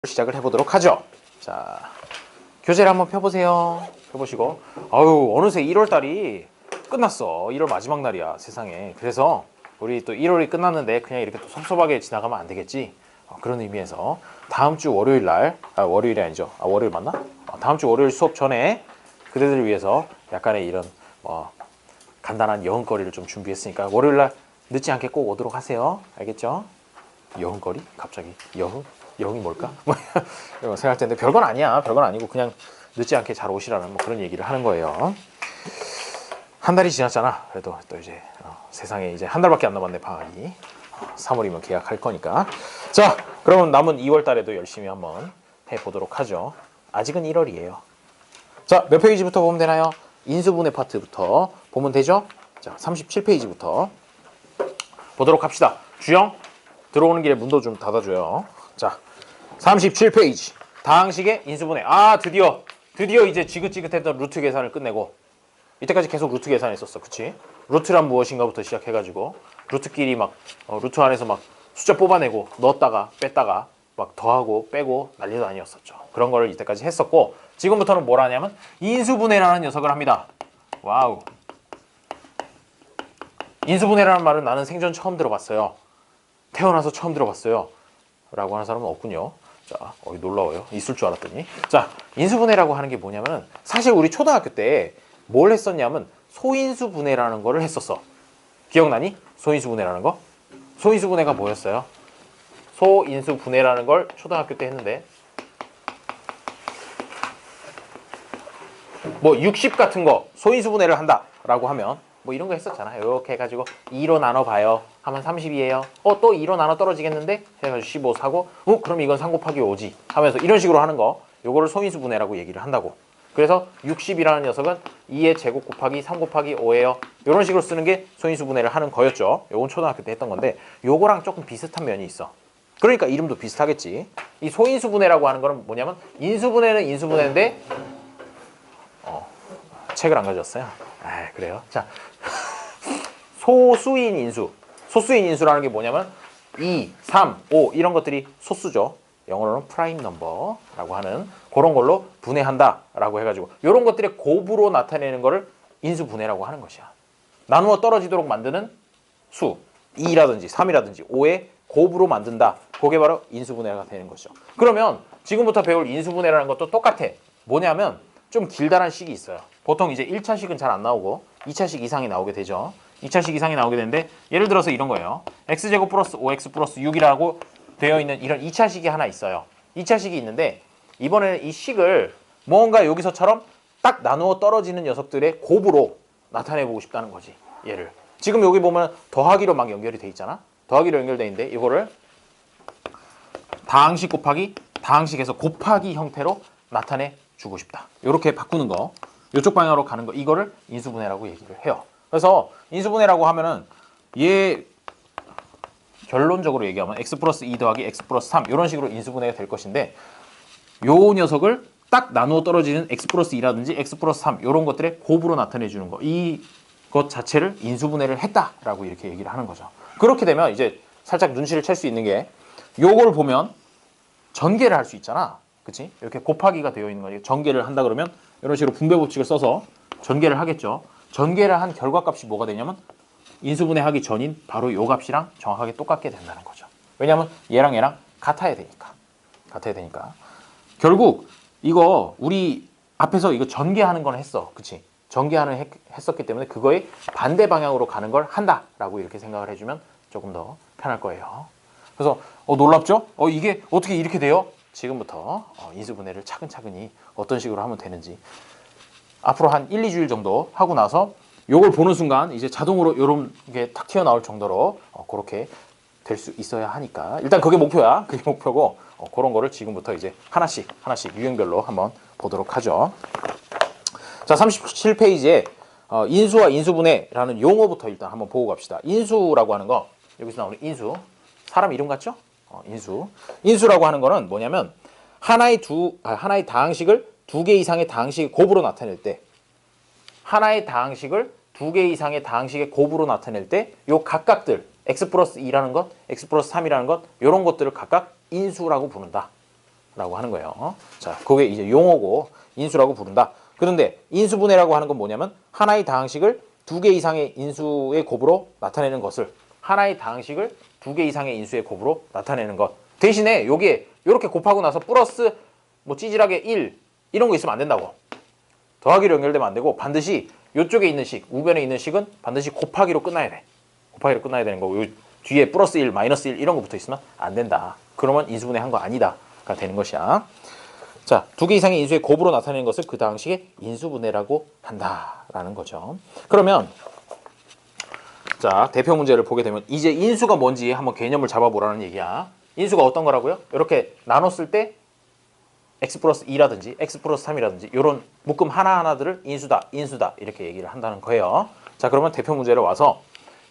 시작을 해보도록 하죠. 자, 교재를 한번 펴보세요. 펴보시고, 아유, 어느새 1월달이 끝났어. 1월 마지막 날이야, 세상에. 그래서 우리 또 1월이 끝났는데 그냥 이렇게 또 섭섭하게 지나가면 안 되겠지. 그런 의미에서 다음 주 월요일 날, 월요일이 아니죠. 월요일 맞나? 다음 주 월요일 수업 전에 그대들을 위해서 약간의 이런 간단한 여흥거리를 좀 준비했으니까 월요일 날 늦지 않게 꼭 오도록 하세요. 알겠죠? 여흥거리? 갑자기 여흥? 여흥이 뭘까? 이런 생각할 텐데 별건 아니야. 별건 아니고 그냥 늦지 않게 잘 오시라는 그런 얘기를 하는 거예요. 한 달이 지났잖아. 그래도 또 이제 세상에 이제 한 달밖에 안 남았네, 방학이. 3월이면 개학할 거니까. 자, 그러면 남은 2월 달에도 열심히 한번 해보도록 하죠. 아직은 1월이에요. 자, 몇 페이지부터 보면 되나요? 인수분해 파트부터 보면 되죠? 자, 37페이지부터 보도록 합시다. 주영, 들어오는 길에 문도 좀 닫아줘요. 자, 37페이지. 다항식의 인수분해. 드디어 이제 지긋지긋했던 루트 계산을 끝내고, 이때까지 계속 루트 계산했었어. 그치? 루트란 무엇인가부터 시작해가지고 루트끼리 루트 안에서 숫자 뽑아내고 넣었다가 뺐다가 더하고 빼고 난리도 아니었었죠. 그런 거를 이때까지 했었고, 지금부터는 뭘 하냐면 인수분해라는 녀석을 합니다. 와우. 인수분해라는 말은 나는 생전 처음 들어봤어요. 태어나서 처음 들어봤어요. 라고 하는 사람은 없군요. 자, 놀라워요. 있을 줄 알았더니. 자, 인수분해라고 하는 게 뭐냐면, 사실 우리 초등학교 때 뭘 했었냐면 소인수분해라는 거를 했었어. 기억나니? 소인수분해라는 거? 소인수분해가 뭐였어요? 소인수분해라는 걸 초등학교 때 했는데, 60 같은 거 소인수분해를 한다 라고 하면 이런 거 했었잖아. 이렇게 해가지고 2로 나눠봐요 하면 30이에요. 또 2로 나눠 떨어지겠는데? 해가지고 15 사고, 그럼 이건 3 곱하기 5지 하면서 이런 식으로 하는 거, 요거를 소인수분해라고 얘기를 한다고. 그래서 60이라는 녀석은 2의 제곱 곱하기 3 곱하기 5예요. 이런 식으로 쓰는 게 소인수분해를 하는 거였죠. 요건 초등학교 때 했던 건데, 요거랑 조금 비슷한 면이 있어. 그러니까 이름도 비슷하겠지. 이 소인수분해라고 하는 거는 뭐냐면, 인수분해는 인수분해인데 책을 안 가져왔어요. 그래요. 자, 소수인 인수. 소수인 인수라는 게 뭐냐면 2, 3, 5 이런 것들이 소수죠. 영어로는 프라임 넘버라고 하는 그런 걸로 분해한다라고 해가지고 이런 것들의 곱으로 나타내는 거를 인수분해라고 하는 것이야. 나누어 떨어지도록 만드는 수 2라든지 3이라든지 5의 곱으로 만든다. 그게 바로 인수분해가 되는 것이죠. 그러면 지금부터 배울 인수분해라는 것도 똑같아. 뭐냐면 좀 길다란 식이 있어요. 보통 이제 1차식은 잘 안 나오고 2차식 이상이 나오게 되죠. 2차식 이상이 나오게 되는데, 예를 들어서 이런 거예요. x제곱 플러스 5x 플러스 6이라고 되어 있는 이런 2차식이 하나 있어요. 2차식이 있는데, 이번에는 이 식을 뭔가 여기서처럼 딱 나누어 떨어지는 녀석들의 곱으로 나타내보고 싶다는 거지. 얘를 지금 여기 보면 더하기로 연결이 돼 있잖아. 더하기로 연결돼 있는데 이거를 다항식 곱하기 다항식에서 곱하기 형태로 나타내 주고 싶다. 이렇게 바꾸는 거, 이쪽 방향으로 가는 거, 이거를 인수분해라고 얘기를 해요. 그래서 인수분해라고 하면은 얘 결론적으로 얘기하면 x 플러스 2 더하기 x 플러스 3 이런 식으로 인수분해가 될 것인데, 요 녀석을 딱 나누어 떨어지는 x 플러스 2라든지 x 플러스 3 이런 것들의 곱으로 나타내 주는 거, 이것 자체를 인수분해를 했다라고 이렇게 얘기를 하는 거죠. 그렇게 되면 이제 살짝 눈치를 챌 수 있는 게, 요걸 보면 전개를 할 수 있잖아. 그치? 이렇게 곱하기가 되어 있는 거지. 전개를 한다 그러면 이런 식으로 분배 법칙을 써서 전개를 하겠죠. 전개를 한 결과값이 뭐가 되냐면 인수분해 하기 전인 바로 요 값이랑 정확하게 똑같게 된다는 거죠. 왜냐면 얘랑 얘랑 같아야 되니까. 결국 이거 우리 앞에서 이거 전개하는 건 했어. 그치? 했었기 때문에 그거의 반대 방향으로 가는 걸 한다라고 이렇게 생각을 해주면 조금 더 편할 거예요. 그래서 놀랍죠? 이게 어떻게 이렇게 돼요? 지금부터 인수분해를 차근차근히 어떤 식으로 하면 되는지 앞으로 한 1, 2주일 정도 하고 나서 요걸 보는 순간 이제 자동으로 요런 게 탁 튀어나올 정도로 그렇게 될 수 있어야 하니까, 일단 그게 목표야. 그게 목표고, 그런 거를 지금부터 이제 하나씩 유형별로 한번 보도록 하죠. 자, 37페이지에 인수와 인수분해라는 용어부터 일단 한번 보고 갑시다. 인수라고 하는 거, 여기서 나오는 인수, 사람 이름 같죠? 인수라고 하는 거는 뭐냐면 하나의 다항식을 2개 이상의 다항식의 곱으로 나타낼 때, 하나의 다항식을 2개 이상의 다항식의 곱으로 나타낼 때 요 각각들 x 플러스 2라는 것, x 플러스 3이라는 것, 이런 것들을 각각 인수라고 부른다. 라고 하는 거예요. 자, 그게 이제 용어고 인수라고 부른다. 그런데 인수분해라고 하는 건 뭐냐면 하나의 다항식을 두 개 이상의 인수의 곱으로 나타내는 것을 하나의 다항식을 두 개 이상의 인수의 곱으로 나타내는 것. 대신에 여기에 이렇게 곱하고 나서 플러스 뭐 찌질하게 1 이런 거 있으면 안 된다고. 더하기로 연결되면 안 되고 반드시 이쪽에 있는 식, 우변에 있는 식은 반드시 곱하기로 끝나야 돼. 곱하기로 끝나야 되는 거고 뒤에 플러스 1, 마이너스 1 이런 거 붙어 있으면 안 된다. 그러면 인수분해 한 거 아니다가 되는 것이야. 자, 두 개 이상의 인수의 곱으로 나타내는 것을 그 다항식의 인수분해라고 한다라는 거죠. 그러면 자, 대표 문제를 보게 되면 이제 인수가 뭔지 한번 개념을 잡아보라는 얘기야. 인수가 어떤 거라고요? 이렇게 나눴을 때 x 플러스 2라든지 x 플러스 3이라든지 이런 묶음 하나하나들을 인수다, 인수다 이렇게 얘기를 한다는 거예요. 자, 그러면 대표 문제로 와서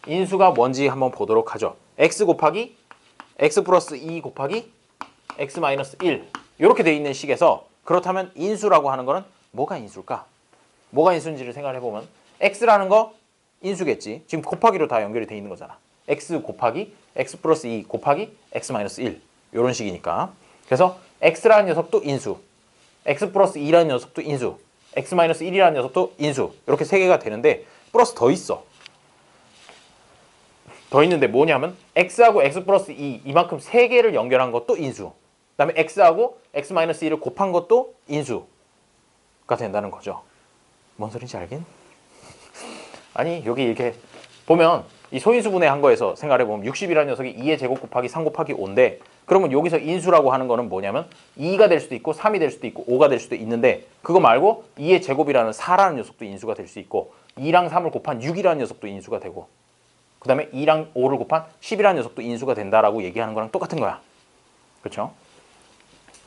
인수가 뭔지 한번 보도록 하죠. x 곱하기 x 플러스 2 곱하기 x 마이너스 1 이렇게 돼 있는 식에서 그렇다면 인수라고 하는 거는 뭐가 인수일까? 뭐가 인수인지를 생각을 해보면 x라는 거 인수겠지. 지금 곱하기로 다 연결이 돼 있는 거잖아. x 곱하기 x 플러스 2 곱하기 x 마이너스 1 이런 식이니까. 그래서 x라는 녀석도 인수, x 플러스 2라는 녀석도 인수, x 마이너스 1이라는 녀석도 인수 이렇게 세 개가 되는데 플러스 더 있어. 더 있는데 뭐냐면 x하고 x 플러스 2 이만큼 세 개를 연결한 것도 인수. 그 다음에 x하고 x 마이너스 2를 곱한 것도 인수가 된다는 거죠. 뭔 소린지 알긴? 아니 여기 이렇게 보면 이 소인수분해 한 거에서 생각해보면 60이라는 녀석이 2의 제곱 곱하기 3 곱하기 5인데 그러면 여기서 인수라고 하는 거는 뭐냐면 2가 될 수도 있고 3이 될 수도 있고 5가 될 수도 있는데 그거 말고 2의 제곱이라는 4라는 녀석도 인수가 될 수 있고 2랑 3을 곱한 6이라는 녀석도 인수가 되고 그 다음에 2랑 5를 곱한 10이라는 녀석도 인수가 된다라고 얘기하는 거랑 똑같은 거야. 그렇죠?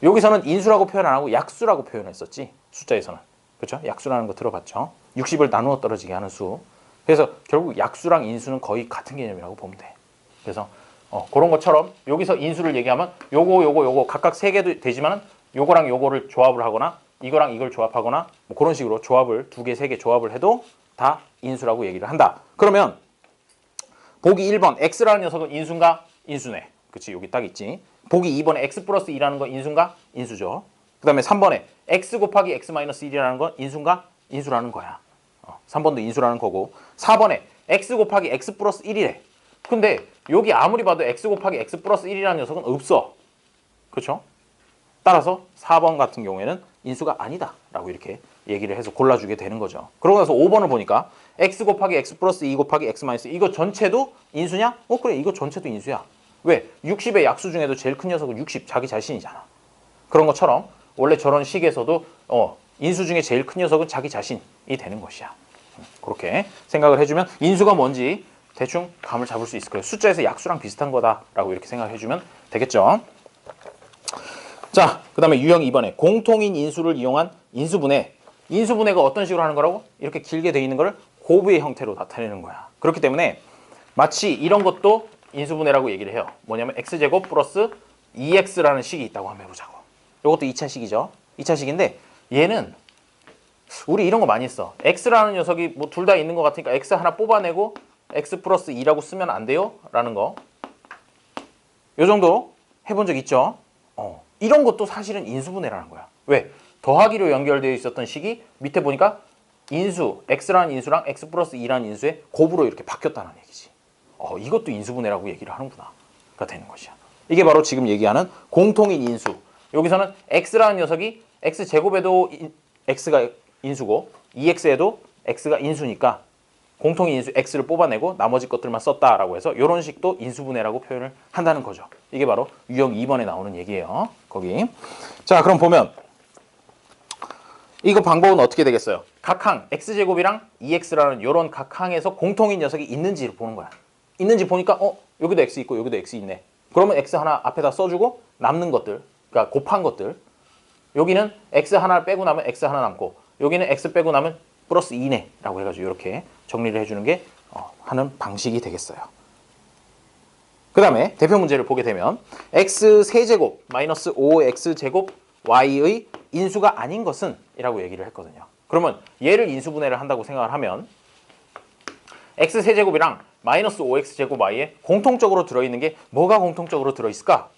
여기서는 인수라고 표현 안 하고 약수라고 표현했었지. 숫자에서는. 그렇죠? 약수라는 거 들어봤죠? 60을 나누어 떨어지게 하는 수. 그래서 결국 약수랑 인수는 거의 같은 개념이라고 보면 돼. 그래서 그런 것처럼 여기서 인수를 얘기하면 요거 각각 3개도 되지만 요거랑 요거를 조합을 하거나 이거랑 이걸 조합하거나 뭐 그런 식으로 조합을 2개, 3개 조합을 해도 다 인수라고 얘기를 한다. 그러면 보기 1번 x라는 녀석은 인수인가? 인수네. 그치 여기 딱 있지. 보기 2번에 x 플러스 2라는 건 인수인가? 인수죠. 그 다음에 3번에 x 곱하기 x 마이너스 1이라는 건 인수인가? 인수라는 거야. 3번도 인수라는 거고 4번에 x 곱하기 x 플러스 1이래. 근데 여기 아무리 봐도 x 곱하기 x 플러스 1이라는 녀석은 없어. 그렇죠? 따라서 4번 같은 경우에는 인수가 아니다 라고 이렇게 얘기를 해서 골라주게 되는 거죠. 그러고 나서 5번을 보니까 x 곱하기 x 플러스 2 곱하기 x 마이너스 이거 전체도 인수냐? 그래 이거 전체도 인수야. 왜? 60의 약수 중에도 제일 큰 녀석은 60 자기 자신이잖아. 그런 것처럼 원래 저런 식에서도 인수 중에 제일 큰 녀석은 자기 자신이 되는 것이야. 그렇게 생각을 해주면 인수가 뭔지 대충 감을 잡을 수 있을 거예요. 숫자에서 약수랑 비슷한 거다라고 이렇게 생각을 해주면 되겠죠. 자, 그 다음에 유형 2번에 공통인 인수를 이용한 인수분해. 인수분해가 어떤 식으로 하는 거라고? 이렇게 길게 돼 있는 거를 곱의 형태로 나타내는 거야. 그렇기 때문에 마치 이런 것도 인수분해라고 얘기를 해요. 뭐냐면 x제곱 플러스 2x라는 식이 있다고 한번 해보자고. 이것도 2차 식이죠. 2차 식인데 얘는 우리 이런 거 많이 써. x라는 녀석이 뭐 둘 다 있는 것 같으니까 x 하나 뽑아내고 x 플러스 2라고 쓰면 안 돼요? 라는 거. 요 정도 해본 적 있죠? 이런 것도 사실은 인수분해라는 거야. 왜? 더하기로 연결되어 있었던 식이 밑에 보니까 인수, x라는 인수랑 x 플러스 2라는 인수의 곱으로 이렇게 바뀌었다는 얘기지. 이것도 인수분해라고 얘기를 하는구나가 되는 것이야. 이게 바로 지금 얘기하는 공통인 인수. 여기서는 x라는 녀석이 x제곱에도 x가 인수고 2x에도 x가 인수니까 공통인 인수 x를 뽑아내고 나머지 것들만 썼다라고 해서 이런 식도 인수분해라고 표현을 한다는 거죠. 이게 바로 유형 2번에 나오는 얘기예요. 거기. 자, 그럼 보면 이거 방법은 어떻게 되겠어요? 각 항 x제곱이랑 2x라는 이런 각 항에서 공통인 녀석이 있는지를 보는 거야. 있는지 보니까 여기도 x 있고 여기도 x 있네. 그러면 x 하나 앞에다 써주고 남는 것들, 그러니까 곱한 것들. 여기는 x 하나 빼고 나면 x 하나 남고 여기는 x 빼고 나면 플러스 2네 라고 해가지고 이렇게 정리를 해주는 게 하는 방식이 되겠어요. 그 다음에 대표 문제를 보게 되면 x 세제곱 마이너스 5x제곱 y의 인수가 아닌 것은 이라고 얘기를 했거든요. 그러면 얘를 인수분해를 한다고 생각을 하면 x 세제곱이랑 마이너스 5x제곱 y에 공통적으로 들어있는 게 뭐가 공통적으로 들어있을까?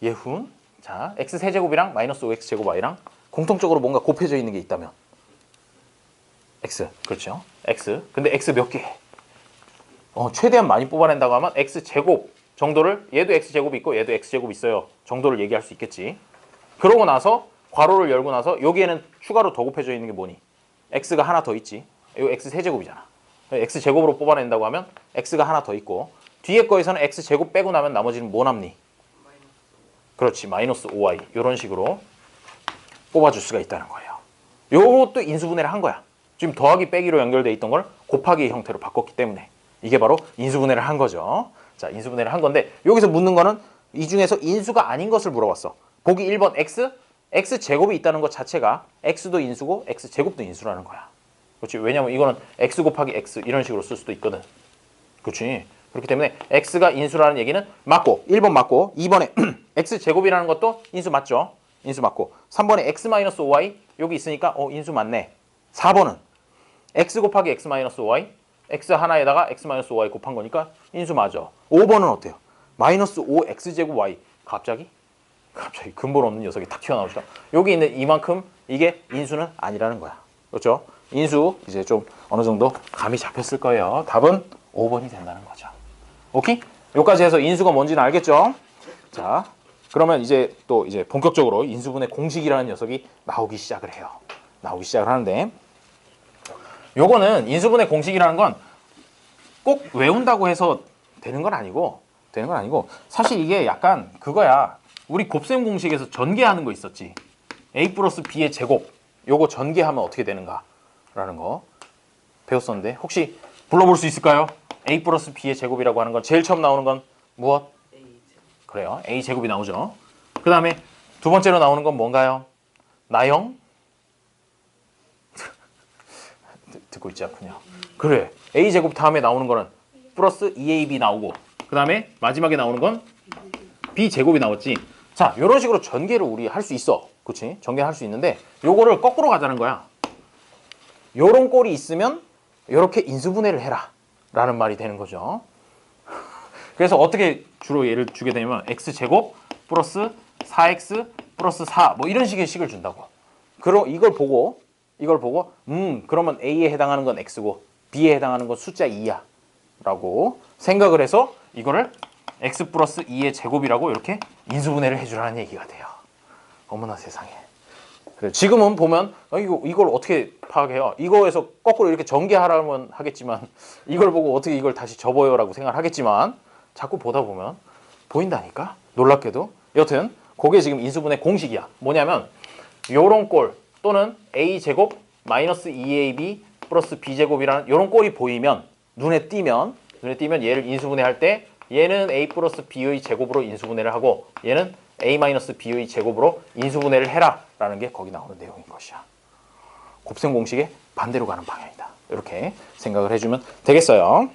예훈? 자, x 세제곱이랑 마이너스 5x 제곱 y랑 공통적으로 뭔가 곱해져 있는 게 있다면 x, 그렇죠? x. 근데 x 몇 개? 최대한 많이 뽑아낸다고 하면 x 제곱 정도를, 얘도 x 제곱이 있고 얘도 x 제곱이 있어요 정도를 얘기할 수 있겠지. 그러고 나서 괄호를 열고 나서 여기에는 추가로 더 곱해져 있는 게 뭐니? x가 하나 더 있지. 이거 x 세제곱이잖아. x 제곱으로 뽑아낸다고 하면 x가 하나 더 있고, 뒤에 거에서는 x 제곱 빼고 나면 나머지는 뭐 남니? 그렇지, 마이너스 5y. 이런 식으로 뽑아줄 수가 있다는 거예요. 요것도 인수분해를 한 거야. 지금 더하기 빼기로 연결돼 있던 걸 곱하기 형태로 바꿨기 때문에 이게 바로 인수분해를 한 거죠. 자, 인수분해를 한 건데 여기서 묻는 거는 이 중에서 인수가 아닌 것을 물어봤어. 보기 1번 x 제곱이 있다는 것 자체가 x도 인수고 x 제곱도 인수라는 거야. 그렇지? 왜냐면 이거는 x 곱하기 x 이런 식으로 쓸 수도 있거든. 그렇지? 그렇기 때문에 x가 인수라는 얘기는 맞고, 1번 맞고, 2번에 x 제곱이라는 것도 인수 맞죠? 인수 맞고, 3번에 x-5y 여기 있으니까 인수 맞네. 4번은 x 곱하기 x-5y, x 하나에다가 x-5y 곱한 거니까 인수 맞아. 5번은 어때요? 마이너스 5x제곱 y. 갑자기 근본 없는 녀석이 탁 튀어나오죠. 여기 있는 이만큼, 이게 인수는 아니라는 거야. 그렇죠? 인수 이제 좀 어느 정도 감이 잡혔을 거예요. 답은 5번이 된다는 거죠. 오케이? 여기까지 해서 인수가 뭔지는 알겠죠? 자, 그러면 이제 또 이제 본격적으로 인수분해 공식이라는 녀석이 나오기 시작을 해요. 나오기 시작을 하는데, 요거는 인수분해 공식이라는 건 꼭 외운다고 해서 되는 건 아니고 사실 이게 약간 그거야. 우리 곱셈 공식에서 전개하는 거 있었지. a 플러스 b의 제곱, 요거 전개하면 어떻게 되는가 라는 거 배웠었는데 혹시 불러볼 수 있을까요? a 플러스 b의 제곱이라고 하는 건 제일 처음 나오는 건 무엇? 그래요, a 제곱이 나오죠. 그 다음에 두 번째로 나오는 건 뭔가요? 나영? 듣고 있지 않군요. 그래, a 제곱 다음에 나오는 거는 플러스 2ab 나오고, 그 다음에 마지막에 나오는 건 b 제곱이 나왔지. 자, 이런 식으로 전개를 우리 할 수 있어. 그렇지? 전개할 수 있는데 요거를 거꾸로 가자는 거야. 요런 꼴이 있으면 요렇게 인수분해를 해라 라는 말이 되는 거죠. 그래서 어떻게 주로 예를 주게 되면 x제곱 플러스 4x 플러스 4 뭐 이런 식의 식을 준다고. 그럼 이걸 보고 그러면 a에 해당하는 건 x고 b에 해당하는 건 숫자 2야 라고 생각을 해서 이거를 x 플러스 2의 제곱이라고 이렇게 인수분해를 해주라는 얘기가 돼요. 어머나 세상에. 그래, 지금은 보면 이걸 어떻게 파악해요? 이거에서 거꾸로 이렇게 전개하라면 하겠지만, 이걸 보고 어떻게 이걸 다시 접어요 라고 생각을 하겠지만, 자꾸 보다 보면 보인다니까? 놀랍게도. 여튼 그게 지금 인수분해 공식이야. 뭐냐면 요런 꼴 또는 a제곱 마이너스 2ab 플러스 b제곱이라는 요런 꼴이 보이면, 눈에 띄면 얘를 인수분해할 때 얘는 a 플러스 b의 제곱으로 인수분해를 하고 얘는 a 마이너스 b의 제곱으로 인수분해를 해라 라는 게 거기 나오는 내용인 것이야. 곱셈 공식의 반대로 가는 방향이다. 이렇게 생각을 해주면 되겠어요.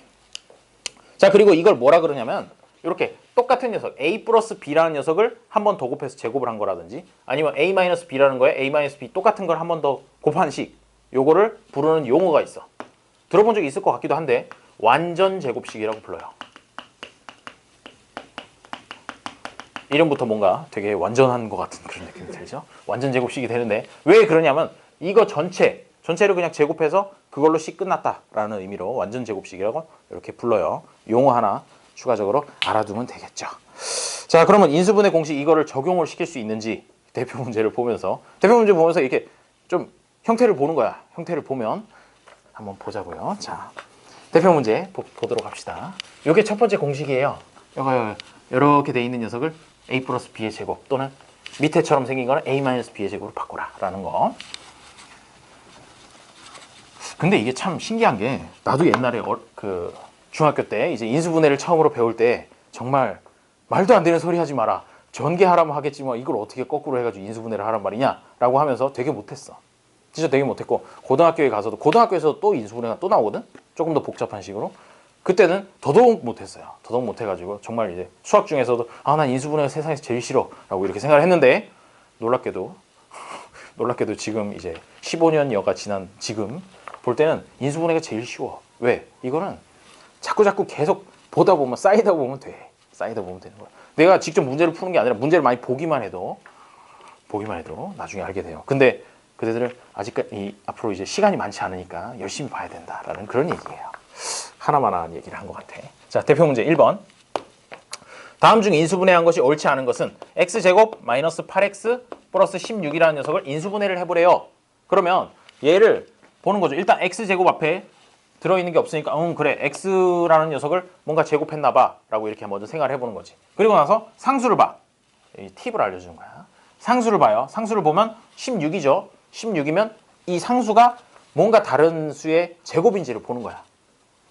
자, 그리고 이걸 뭐라 그러냐면 이렇게 똑같은 녀석 a 플러스 b라는 녀석을 한 번 더 곱해서 제곱을 한 거라든지, 아니면 a 마이너스 b라는 거에 a 마이너스 b 똑같은 걸 한 번 더 곱한 식, 요거를 부르는 용어가 있어. 들어본 적이 있을 것 같기도 한데 완전 제곱식이라고 불러요. 이름부터 뭔가 되게 완전한 것 같은 그런 느낌이 들죠. 완전 제곱식이 되는데 왜 그러냐면 이거 전체를 그냥 제곱해서 그걸로 식 끝났다라는 의미로 완전 제곱식이라고 이렇게 불러요. 용어 하나 추가적으로 알아두면 되겠죠. 자, 그러면 인수분해 공식 이거를 적용을 시킬 수 있는지 대표 문제 보면서 이렇게 좀 형태를 보는 거야. 형태를 보면 한번 보자고요. 자, 대표 문제 보도록 합시다. 이게 첫 번째 공식이에요. 이렇게 돼 있는 녀석을 a 플러스 b의 제곱 또는 밑에처럼 생긴 거는 a 마이너스 b의 제곱으로 바꿔라 라는 거. 근데 이게 참 신기한 게, 나도 옛날에 그 중학교 때 이제 인수분해를 처음으로 배울 때 정말 말도 안 되는 소리 하지 마라, 전개하라면 하겠지만 이걸 어떻게 거꾸로 해가지고 인수분해를 하란 말이냐 라고 하면서 되게 못했어. 진짜 되게 못했고, 고등학교에서도 또 인수분해가 또 나오거든? 조금 더 복잡한 식으로. 그때는 더더욱 못했어요. 더더욱 못해가지고 정말 이제 수학 중에서도 난 인수분해가 세상에서 제일 싫어 라고 이렇게 생각을 했는데, 놀랍게도 지금 이제 15년여가 지난 지금 볼 때는 인수분해가 제일 쉬워. 왜? 이거는 자꾸 계속 보다 보면 쌓이다 보면 되는 거야. 내가 직접 문제를 푸는 게 아니라 문제를 많이 보기만 해도 나중에 알게 돼요. 근데 그대들은 아직까지 앞으로 이제 시간이 많지 않으니까 열심히 봐야 된다라는 그런 얘기예요. 하나만한 얘기를 한 것 같아. 자, 대표 문제 1번. 다음 중 인수분해한 것이 옳지 않은 것은 x제곱 마이너스 8x 플러스 16이라는 녀석을 인수분해를 해보래요. 그러면 얘를 보는 거죠. 일단 x제곱 앞에 들어있는 게 없으니까 그래 x라는 녀석을 뭔가 제곱했나 봐 라고 이렇게 먼저 생각을 해보는 거지. 그리고 나서 상수를 봐. 이 팁을 알려주는 거야. 상수를 봐요. 상수를 보면 16이죠. 16이면 이 상수가 뭔가 다른 수의 제곱인지를 보는 거야.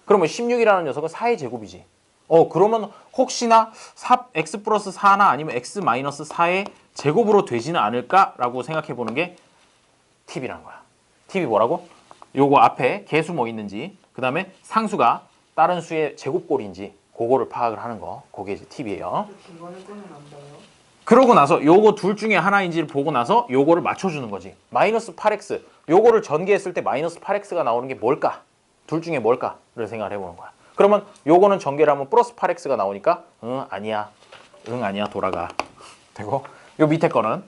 그러면 16이라는 녀석은 4의 제곱이지. 그러면 혹시나 x 플러스 4나 아니면 x 마이너스 4의 제곱으로 되지는 않을까라고 생각해 보는 게 팁이라는 거야. 팁이 뭐라고? 요거 앞에 개수 뭐 있는지, 그 다음에 상수가 다른 수의 제곱꼴인지 그거를 파악을 하는 거. 그게 이제 팁이에요. 그러고 나서 요거 둘 중에 하나인지를 보고 나서 요거를 맞춰주는 거지. 마이너스 8x 요거를 전개했을 때 마이너스 8x가 나오는 게 뭘까? 둘 중에 뭘까를 생각을 해보는 거야. 그러면 요거는 전개를 하면 플러스 8x가 나오니까 아니야 돌아가 되고, 요 밑에 거는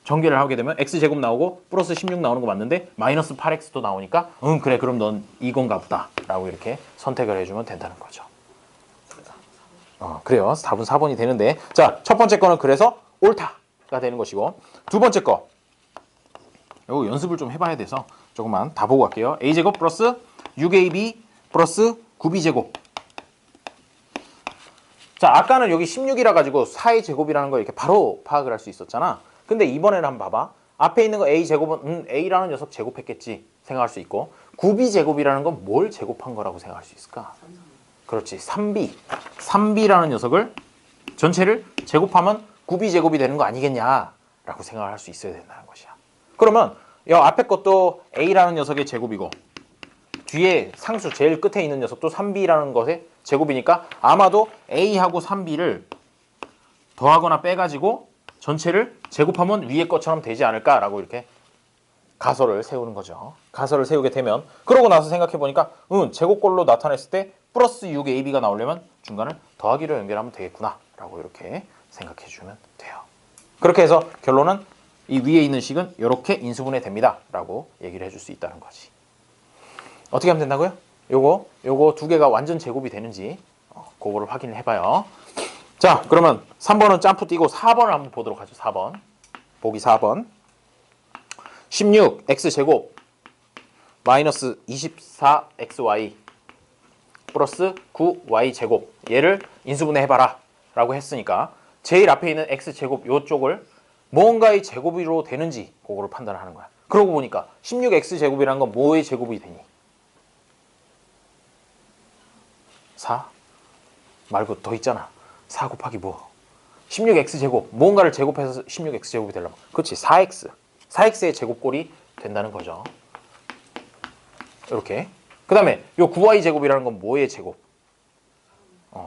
전개를 하게 되면 x제곱 나오고 플러스 16 나오는 거 맞는데 마이너스 8x도 나오니까 그래 그럼 넌 이건가 보다 라고 이렇게 선택을 해주면 된다는 거죠. 그래요. 답은 4번이 되는데, 자, 첫 번째 거는 그래서 옳다가 되는 것이고, 두 번째 거 요거 연습을 좀 해봐야 돼서 조금만 다 보고 갈게요. a제곱 플러스 6ab 플러스 9b제곱. 자, 아까는 여기 16이라 가지고 4의 제곱이라는 걸 이렇게 바로 파악을 할 수 있었잖아. 근데 이번에는 한번 봐봐. 앞에 있는 거 a제곱은 a라는 녀석 제곱했겠지 생각할 수 있고, 9b제곱이라는 건 뭘 제곱한 거라고 생각할 수 있을까? 그렇지, 3b라는 녀석을 전체를 제곱하면 9b제곱이 되는 거 아니겠냐라고 생각을 할 수 있어야 된다는 것이야. 그러면 이 앞에 것도 a라는 녀석의 제곱이고 뒤에 상수 제일 끝에 있는 녀석도 3b라는 것의 제곱이니까 아마도 a하고 3b를 더하거나 빼가지고 전체를 제곱하면 위에 것처럼 되지 않을까라고 이렇게 가설을 세우는 거죠. 가설을 세우게 되면, 그러고 나서 생각해보니까 제곱꼴로 나타냈을 때 플러스 6ab가 나오려면 중간을 더하기로 연결하면 되겠구나 라고 이렇게 생각해주면 돼요. 그렇게 해서 결론은 이 위에 있는 식은 이렇게 인수분해 됩니다 라고 얘기를 해줄 수 있다는 거지. 어떻게 하면 된다고요? 요거 두 개가 완전 제곱이 되는지 그거를 확인을 해봐요. 자, 그러면 3번은 점프 뛰고 4번을 한번 보도록 하죠. 4번 보기 4번 16x제곱 마이너스 24xy 플러스 9y제곱 얘를 인수분해 해봐라 라고 했으니까 제일 앞에 있는 x제곱 요쪽을 뭔가의 제곱으로 되는지 그거를 판단하는 거야. 그러고 보니까 16x제곱이라는 건 뭐의 제곱이 되니? 4? 말고 더 있잖아. 4 곱하기 뭐? 16x제곱 뭔가를 제곱해서 16x제곱이 되려면 그렇지 4x의 제곱꼴이 된다는 거죠. 이렇게. 그 다음에 요 9y제곱이라는 건 뭐의 제곱?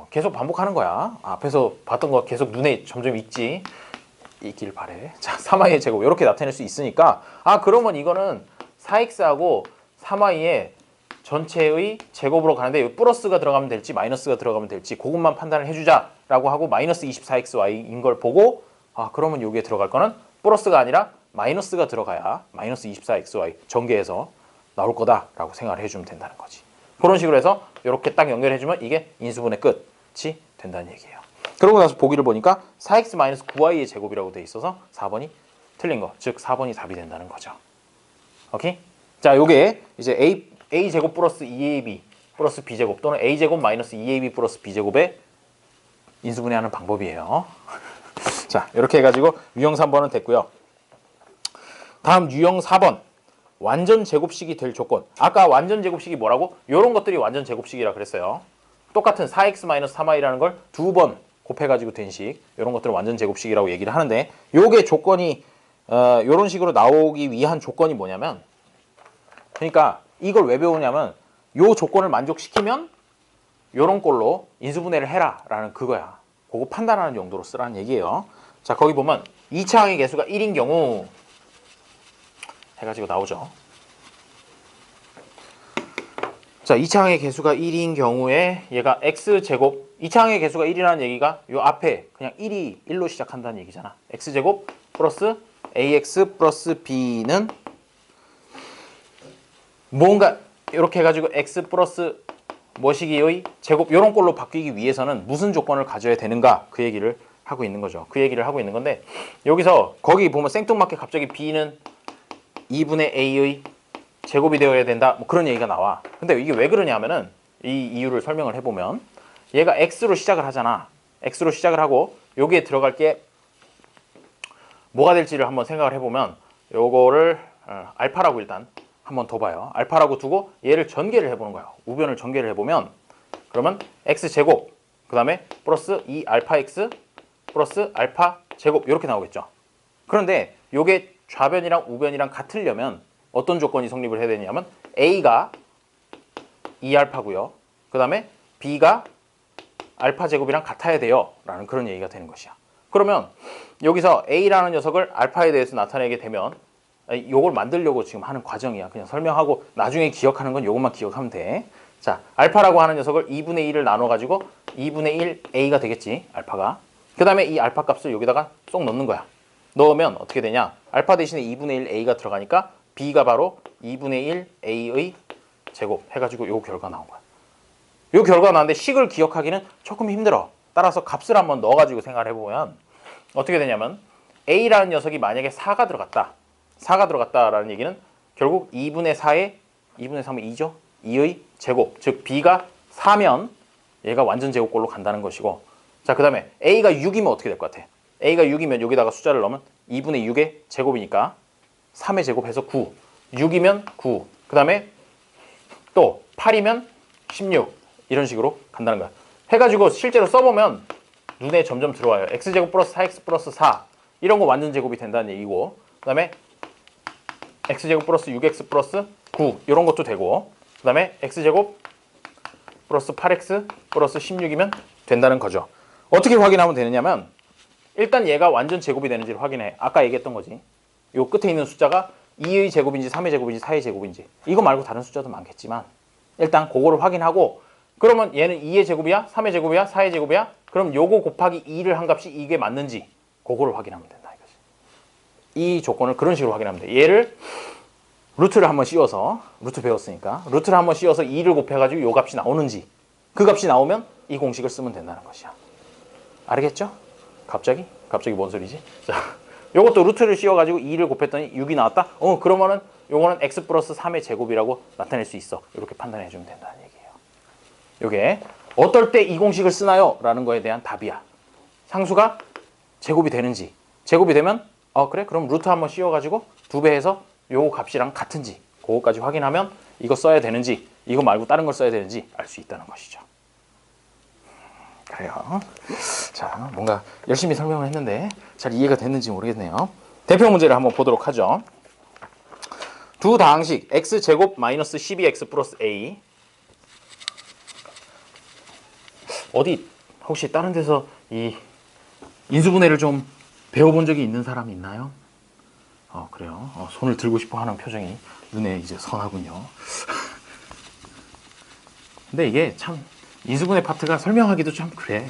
계속 반복하는 거야. 앞에서 봤던 거 계속 눈에 점점 있길 바래. 자, 3y의 제곱 이렇게 나타낼 수 있으니까 그러면 이거는 4x하고 3y의 전체의 제곱으로 가는데 여기 플러스가 들어가면 될지 마이너스가 들어가면 될지 그것만 판단을 해주자라고 하고 마이너스 24xy인 걸 보고 그러면 여기에 들어갈 거는 플러스가 아니라 마이너스가 들어가야 마이너스 24xy 전개해서 나올 거다라고 생각을 해주면 된다는 거지. 그런 식으로 해서 이렇게 딱 연결해주면 이게 인수분해 끝이 된다는 얘기예요. 그러고 나서 보기를 보니까 4x-9y의 제곱이라고 돼 있어서 4번이 틀린 거, 즉 4번이 답이 된다는 거죠. 오케이? 자, 요게 이제 a제곱 플러스 2ab 플러스 b제곱 또는 a제곱 마이너스 2ab 플러스 b제곱의 인수분해하는 방법이에요. 자, 이렇게 해가지고 유형 3번은 됐고요. 다음 유형 4번 완전 제곱식이 될 조건. 아까 완전 제곱식이 뭐라고? 이런 것들이 완전 제곱식이라 그랬어요. 똑같은 4x-3y라는 걸 두 번 곱해가지고 된 식, 이런 것들을 완전 제곱식이라고 얘기를 하는데, 요게 조건이 이런 식으로 나오기 위한 조건이 뭐냐면, 그러니까 이걸 왜 배우냐면 요 조건을 만족시키면 요런 꼴로 인수분해를 해라 라는 그거야. 그거 판단하는 용도로 쓰라는 얘기예요. 자, 거기 보면 2차 항의 개수가 1인 경우 해가지고 나오죠. 자, 2차 항의 개수가 1인 경우에 얘가 x제곱 이차항의 개수가 1이라는 얘기가 요 앞에 그냥 1로 시작한다는 얘기잖아. x제곱 플러스 ax 플러스 b는 뭔가 이렇게 해가지고 x 플러스 뭐시기의 제곱 이런 꼴로 바뀌기 위해서는 무슨 조건을 가져야 되는가 그 얘기를 하고 있는 거죠. 그 얘기를 하고 있는 건데 여기서 거기 보면 생뚱맞게 갑자기 b는 2분의 a의 제곱이 되어야 된다 뭐 그런 얘기가 나와. 근데 이게 왜 그러냐 하면은 이 이유를 설명을 해보면 얘가 x로 시작을 하잖아. x로 시작을 하고 여기에 들어갈 게 뭐가 될지를 한번 생각을 해보면 요거를 알파라고 일단 한번 더 봐요. 알파라고 두고 얘를 전개를 해보는 거예요. 우변을 전개를 해보면 그러면 x제곱 그 다음에 플러스 2알파 x 플러스 알파 제곱 이렇게 나오겠죠. 그런데 요게 좌변이랑 우변이랑 같으려면 어떤 조건이 성립을 해야 되냐면 a가 2알파고요. 그 다음에 b가 알파 제곱이랑 같아야 돼요 라는 그런 얘기가 되는 것이야. 그러면 여기서 a라는 녀석을 알파에 대해서 나타내게 되면 요걸 만들려고 지금 하는 과정이야. 그냥 설명하고 나중에 기억하는 건 요것만 기억하면 돼. 자, 알파라고 하는 녀석을 2분의 1을 나눠가지고 2분의 1 a가 되겠지, 알파가. 그 다음에 이 알파 값을 여기다가 쏙 넣는 거야. 넣으면 어떻게 되냐? 알파 대신에 2분의 1 a가 들어가니까 b가 바로 2분의 1 a의 제곱 해가지고 요 결과 나온 거야. 요 결과 나왔는데 식을 기억하기는 조금 힘들어. 따라서 값을 한번 넣어가지고 생각을 해보면 어떻게 되냐면 a라는 녀석이 만약에 4가 들어갔다. 4가 들어갔다라는 얘기는 결국 2분의 4에 2분의 3은 2죠. 2의 제곱, 즉 b가 4면 얘가 완전 제곱꼴로 간다는 것이고 자, 그 다음에 a가 6이면 어떻게 될 것 같아? a가 6이면 여기다가 숫자를 넣으면 2분의 6의 제곱이니까 3의 제곱해서 9, 6이면 9, 그 다음에 또 8이면 16 이런 식으로 간다는 거야. 해가지고 실제로 써보면 눈에 점점 들어와요. x제곱 플러스 4x 플러스 4 이런 거 완전 제곱이 된다는 얘기고 그 다음에 x제곱 플러스 6x 플러스 9 이런 것도 되고 그 다음에 x제곱 플러스 8x 플러스 16이면 된다는 거죠. 어떻게 확인하면 되느냐면 일단 얘가 완전 제곱이 되는지를 확인해. 아까 얘기했던 거지. 요 끝에 있는 숫자가 2의 제곱인지 3의 제곱인지 4의 제곱인지 이거 말고 다른 숫자도 많겠지만 일단 그거를 확인하고 그러면 얘는 2의 제곱이야? 3의 제곱이야? 4의 제곱이야? 그럼 요거 곱하기 2를 한 값이 이게 맞는지 그거를 확인하면 된다 이거지. 이 조건을 그런 식으로 확인하면 돼. 얘를 루트를 한번 씌워서 루트 배웠으니까 루트를 한번 씌워서 2를 곱해가지고 요 값이 나오는지 그 값이 나오면 이 공식을 쓰면 된다는 것이야. 알겠죠? 갑자기 뭔 소리지? 자, 요것도 루트를 씌워가지고 2를 곱했더니 6이 나왔다? 그러면은 요거는 x 플러스 3의 제곱이라고 나타낼 수 있어. 이렇게 판단해주면 된다는 얘기예요. 요게 어떨 때 이 공식을 쓰나요? 라는 거에 대한 답이야. 상수가 제곱이 되는지 제곱이 되면 그래? 그럼 루트 한번 씌워가지고 2배 해서 요 값이랑 같은지 그거까지 확인하면 이거 써야 되는지 이거 말고 다른 걸 써야 되는지 알 수 있다는 것이죠. 그래요. 자, 뭔가 열심히 설명을 했는데 잘 이해가 됐는지 모르겠네요. 대표 문제를 한번 보도록 하죠. 두 다항식 x제곱 마이너스 12x 플러스 a 어디 혹시 다른 데서 이 인수분해를 좀 배워본 적이 있는 사람 있나요? 그래요. 손을 들고 싶어 하는 표정이 눈에 이제 선하군요. 근데 이게 참 인수분해 파트가 설명하기도 참 그래.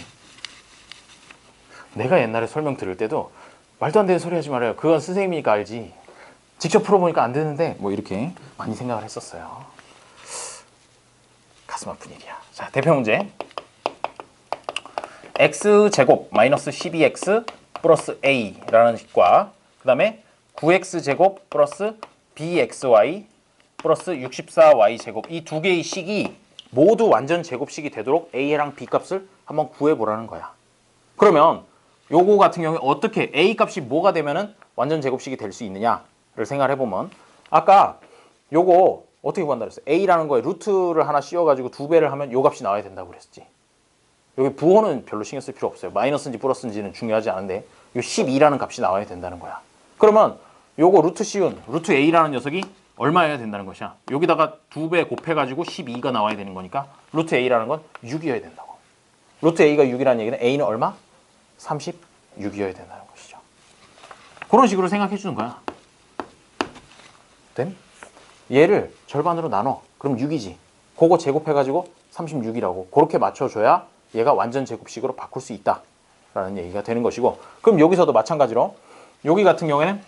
내가 옛날에 설명 들을 때도 말도 안 되는 소리 하지 말아요. 그건 선생님이니까 알지. 직접 풀어보니까 안 되는데 뭐 이렇게 많이 생각을 했었어요. 가슴 아픈 일이야. 자, 대표 문제. x제곱 마이너스 12x 플러스 a라는 식과 그 다음에 9x제곱 플러스 bxy 플러스 64y 제곱 이 두 개의 식이 모두 완전 제곱식이 되도록 a랑 b 값을 한번 구해보라는 거야. 그러면 요거 같은 경우에 어떻게 a 값이 뭐가 되면은 완전 제곱식이 될 수 있느냐를 생각을 해보면 아까 요거 어떻게 구한다 그랬어? a라는 거에 루트를 하나 씌워가지고 2배를 하면 요 값이 나와야 된다고 그랬지. 여기 부호는 별로 신경 쓸 필요 없어요. 마이너스인지 플러스인지는 중요하지 않은데 요 12라는 값이 나와야 된다는 거야. 그러면 요거 루트 씌운 루트 a라는 녀석이 얼마여야 된다는 것이야. 여기다가 2배 곱해가지고 12가 나와야 되는 거니까 루트 a라는 건 6이어야 된다고. 루트 a가 6이라는 얘기는 a는 얼마? 36이어야 된다는 것이죠. 그런 식으로 생각해 주는 거야. 됨? 얘를 절반으로 나눠. 그럼 6이지. 그거 제곱해가지고 36이라고. 그렇게 맞춰줘야 얘가 완전 제곱식으로 바꿀 수 있다라는 얘기가 되는 것이고, 그럼 여기서도 마찬가지로 여기 같은 경우에는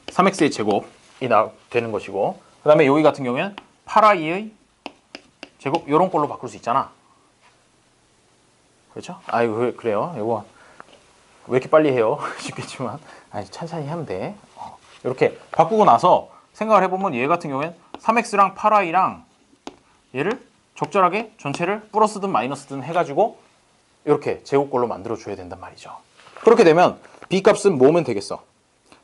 3x의 제곱이 되는 것이고, 그 다음에 여기 같은 경우에는 8i의 제곱 이런 꼴로 바꿀 수 있잖아. 그렇죠? 아이고 그래요. 이거 왜 이렇게 빨리 해요? 쉽겠지만 천천히 하면 돼. 이렇게 바꾸고 나서 생각을 해보면 얘 같은 경우에는 3x랑 8i랑 얘를 적절하게 전체를 플러스든 마이너스든 해가지고 이렇게 제곱꼴로 만들어줘야 된단 말이죠. 그렇게 되면 b 값은 뭐면 되겠어?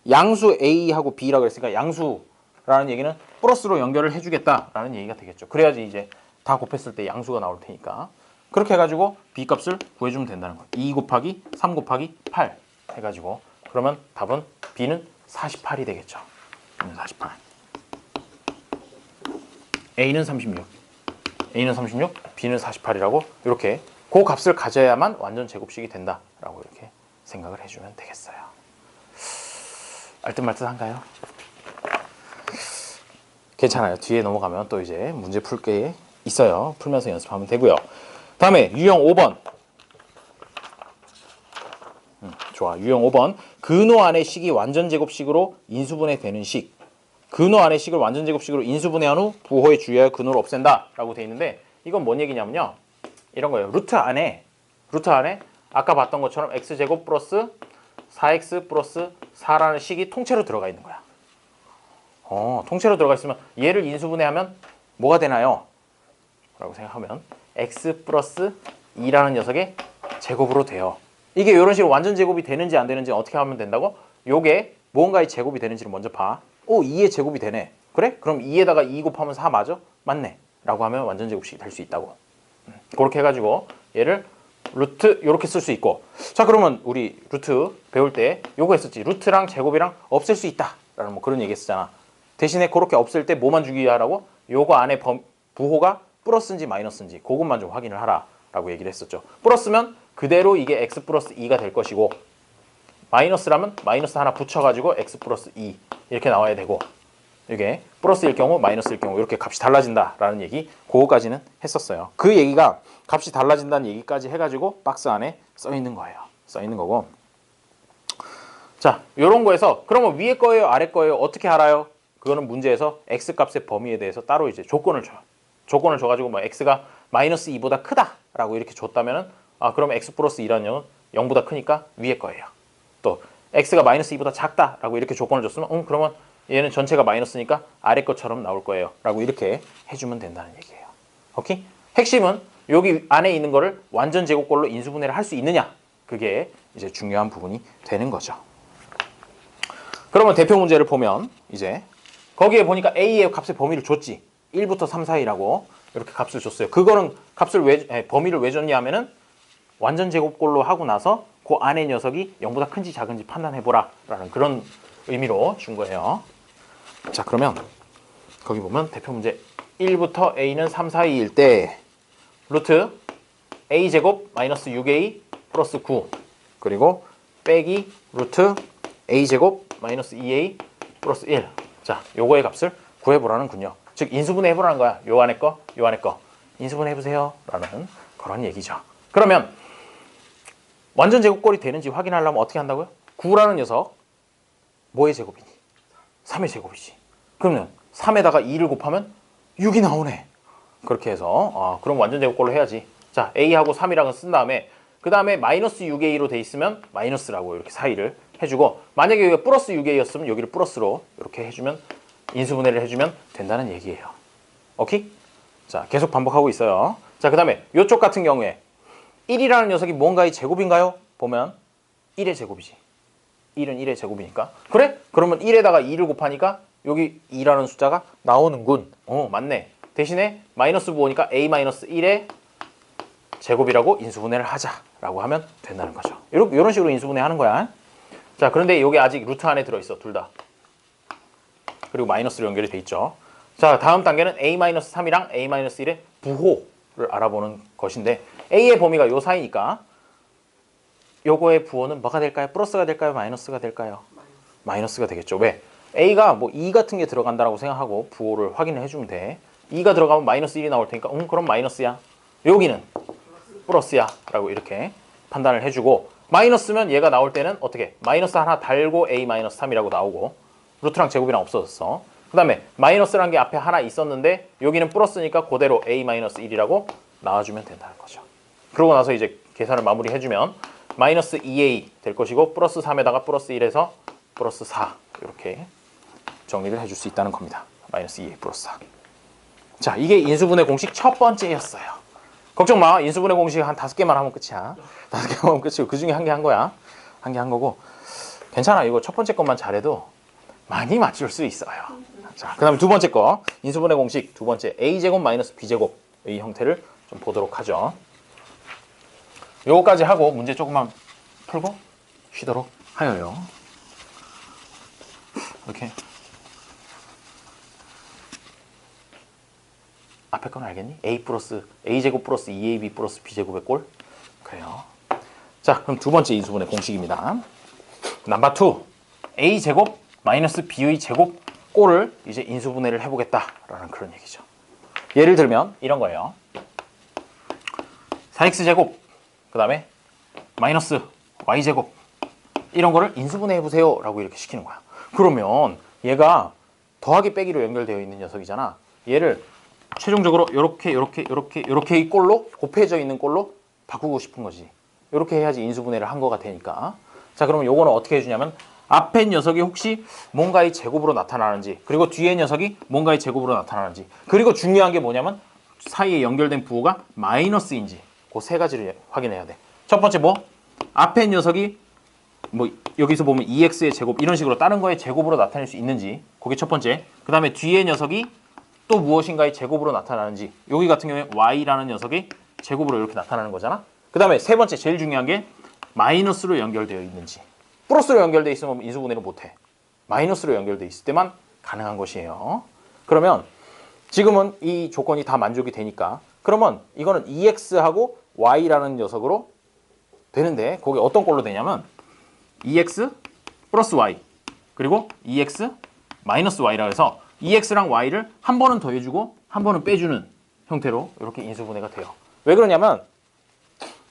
양수 a하고 b라고 그랬으니까 양수라는 얘기는 플러스로 연결을 해주겠다라는 얘기가 되겠죠. 그래야지 이제 다 곱했을 때 양수가 나올 테니까. 그렇게 해가지고 b 값을 구해주면 된다는 거예요. 2 곱하기 3 곱하기 8 해가지고, 그러면 답은 b는 48이 되겠죠. b는 48. a는 36. a는 36, b는 48이라고 이렇게 그 값을 가져야만 완전 제곱식이 된다라고 이렇게 생각을 해주면 되겠어요. 알듯말듯한가요? 괜찮아요. 뒤에 넘어가면 또 이제 문제 풀 게 있어요. 풀면서 연습하면 되고요. 다음에 유형 5번. 좋아. 유형 5번. 근호 안의 식이 완전 제곱식으로 인수분해 되는 식. 근호 안의 식을 완전 제곱식으로 인수분해한 후 부호에 주의하여 근호를 없앤다 라고 돼 있는데, 이건 뭔 얘기냐면요, 이런 거예요. 루트 안에 아까 봤던 것처럼 x제곱 플러스 4x 플러스 4라는 식이 통째로 들어가 있는 거야. 통째로 들어가 있으면 얘를 인수분해하면 뭐가 되나요? 라고 생각하면 x 플러스 2라는 녀석의 제곱으로 돼요. 이게 이런 식으로 완전 제곱이 되는지 안 되는지 어떻게 하면 된다고? 요게 뭔가의 제곱이 되는지를 먼저 봐. 2의 제곱이 되네. 그래? 그럼 2에다가 2 곱하면 4 맞아? 맞네. 라고 하면 완전 제곱식이 될 수 있다고. 그렇게 해가지고 얘를 루트 이렇게 쓸 수 있고, 자 그러면 우리 루트 배울 때 요거 했었지. 루트랑 제곱이랑 없앨 수 있다 라는 뭐 그런 얘기 했었잖아. 대신에 그렇게 없앨 때 뭐만 주의하라고? 요거 안에 부호가 플러스인지 마이너스인지 그것만 좀 확인을 하라 라고 얘기를 했었죠. 플러스면 그대로 이게 x 플러스 2가 될 것이고, 마이너스라면 마이너스 하나 붙여가지고 x 플러스 2 이렇게 나와야 되고, 이게 플러스일 경우 마이너스일 경우 이렇게 값이 달라진다라는 얘기, 그거까지는 했었어요. 그 얘기가 값이 달라진다는 얘기까지 해가지고 박스 안에 써 있는 거예요. 써 있는 거고. 자, 요런 거에서 그러면 위에 거예요, 아래 거예요, 어떻게 알아요? 그거는 문제에서 x 값의 범위에 대해서 따로 이제 조건을 줘요. 조건을 줘가지고 뭐 x가 마이너스 2보다 크다라고 이렇게 줬다면은, 그럼 x 플러스 2라는 녀는 0보다 크니까 위에 거예요. 또 x가 마이너스 2보다 작다라고 이렇게 조건을 줬으면 그러면 얘는 전체가 마이너스니까 아래 것처럼 나올 거예요 라고 이렇게 해주면 된다는 얘기예요. 오케이? 핵심은 여기 안에 있는 거를 완전 제곱꼴로 인수분해를 할 수 있느냐, 그게 이제 중요한 부분이 되는 거죠. 그러면 대표 문제를 보면 이제 거기에 보니까 a의 값의 범위를 줬지. 1부터 3 사이라고 이렇게 값을 줬어요. 그거는 범위를 왜 줬냐 하면은 완전 제곱꼴로 하고 나서 그 안에 녀석이 0보다 큰지 작은지 판단해보라 라는 그런 의미로 준 거예요. 자, 그러면 거기 보면 대표 문제 1부터 a는 3 사이일 때 루트 a제곱 마이너스 6a 플러스 9 그리고 빼기 루트 a제곱 마이너스 2a 플러스 1. 자, 요거의 값을 구해보라는 군요. 즉 인수분해 해보라는 거야. 요 안에 거, 요 안에 거 인수분해 해보세요 라는 그런 얘기죠. 그러면 완전 제곱꼴이 되는지 확인하려면 어떻게 한다고요? 9라는 녀석 뭐의 제곱이니? 3의 제곱이지. 그러면 3에다가 2를 곱하면 6이 나오네. 그렇게 해서 그럼 완전 제곱꼴로 해야지. 자, a하고 3이랑은 쓴 다음에 그 다음에 마이너스 6a로 돼 있으면 마이너스라고 이렇게 사이를 해주고, 만약에 여기가 플러스 6a였으면 여기를 플러스로 이렇게 해주면 인수분해를 해주면 된다는 얘기예요. 오케이? 자, 계속 반복하고 있어요. 자, 그 다음에 이쪽 같은 경우에 1이라는 녀석이 뭔가의 제곱인가요? 보면 1의 제곱이지. 1은 1의 제곱이니까. 그래? 그러면 1에다가 2를 곱하니까 여기 2라는 숫자가 나오는군. 맞네. 대신에 마이너스 부호니까 a-1의 제곱이라고 인수분해를 하자라고 하면 된다는 거죠. 이런 식으로 인수분해 하는 거야. 자, 그런데 여기 아직 루트 안에 들어있어. 둘 다. 그리고 마이너스로 연결이 돼 있죠. 자, 다음 단계는 a-3이랑 a-1의 부호를 알아보는 것인데, a의 범위가 요 사이니까 요거의 부호는 뭐가 될까요? 플러스가 될까요? 마이너스가 될까요? 마이너스가 되겠죠. 왜? a가 뭐 2 같은 게 들어간다라고 생각하고 부호를 확인을 해주면 돼. 2가 들어가면 마이너스 1이 나올 테니까 그럼 마이너스야. 여기는 플러스야 라고 이렇게 판단을 해주고, 마이너스면 얘가 나올 때는 어떻게? 마이너스 하나 달고 a-3이라고 나오고, 루트랑 제곱이랑 없어졌어. 그 다음에 마이너스란 게 앞에 하나 있었는데 여기는 플러스니까 그대로 a-1이라고 나와주면 된다는 거죠. 그러고 나서 이제 계산을 마무리해주면 마이너스 2a 될 것이고, 플러스 3에다가 플러스 1에서 플러스 4 이렇게 정리를 해줄 수 있다는 겁니다. 마이너스 2a 플러스 4. 자, 이게 인수분해 공식 첫 번째였어요. 걱정 마. 인수분해 공식 한 5개만 하면 끝이야. 5개만 하면 끝이고, 그 중에 한 개 한 거야. 한 개 한 거고. 괜찮아. 이거 첫 번째 것만 잘해도 많이 맞출 수 있어요. 자, 그 다음에 두 번째 거. 인수분해 공식 두 번째. a제곱 마이너스 b제곱의 형태를 좀 보도록 하죠. 요거까지 하고 문제 조금만 풀고 쉬도록 하여요. 이렇게. 앞에 건 알겠니? a제곱 플러스 2ab 플러스 b제곱의 꼴? 그래요. 자, 그럼 두 번째 인수분해 공식입니다. 넘버 2. a제곱 마이너스 b의 제곱 꼴을 이제 인수분해를 해보겠다라는 그런 얘기죠. 예를 들면 이런 거예요. 4x제곱 그 다음에 마이너스 y제곱 이런 거를 인수분해 해보세요 라고 이렇게 시키는 거야. 그러면 얘가 더하기 빼기로 연결되어 있는 녀석이잖아. 얘를 최종적으로 요렇게의 꼴로, 곱해져 있는 꼴로 바꾸고 싶은 거지. 요렇게 해야지 인수분해를 한 거가 되니까. 자, 그러면 요거는 어떻게 해주냐면, 앞에 녀석이 혹시 뭔가의 제곱으로 나타나는지, 그리고 뒤에 녀석이 뭔가의 제곱으로 나타나는지, 그리고 중요한 게 뭐냐면 사이에 연결된 부호가 마이너스인지, 그 세 가지를 확인해야 돼. 첫 번째 뭐? 앞에 녀석이 뭐 여기서 보면 2x의 제곱 이런 식으로 다른 거의 제곱으로 나타낼 수 있는지, 그게 첫 번째. 그 다음에 뒤에 녀석이 또 무엇인가의 제곱으로 나타나는지, 여기 같은 경우에 y라는 녀석이 제곱으로 이렇게 나타나는 거잖아. 그 다음에 세 번째 제일 중요한 게 마이너스로 연결되어 있는지. 플러스로 연결되어 있으면 인수분해를 못해. 마이너스로 연결되어 있을 때만 가능한 것이에요. 그러면 지금은 이 조건이 다 만족이 되니까, 그러면 이거는 2x하고 y라는 녀석으로 되는데, 거기 어떤 꼴로 되냐면 2x 플러스 y 그리고 2x 마이너스 y라 해서 2x랑 y를 한 번은 더해주고 한 번은 빼주는 형태로 이렇게 인수분해가 돼요. 왜 그러냐면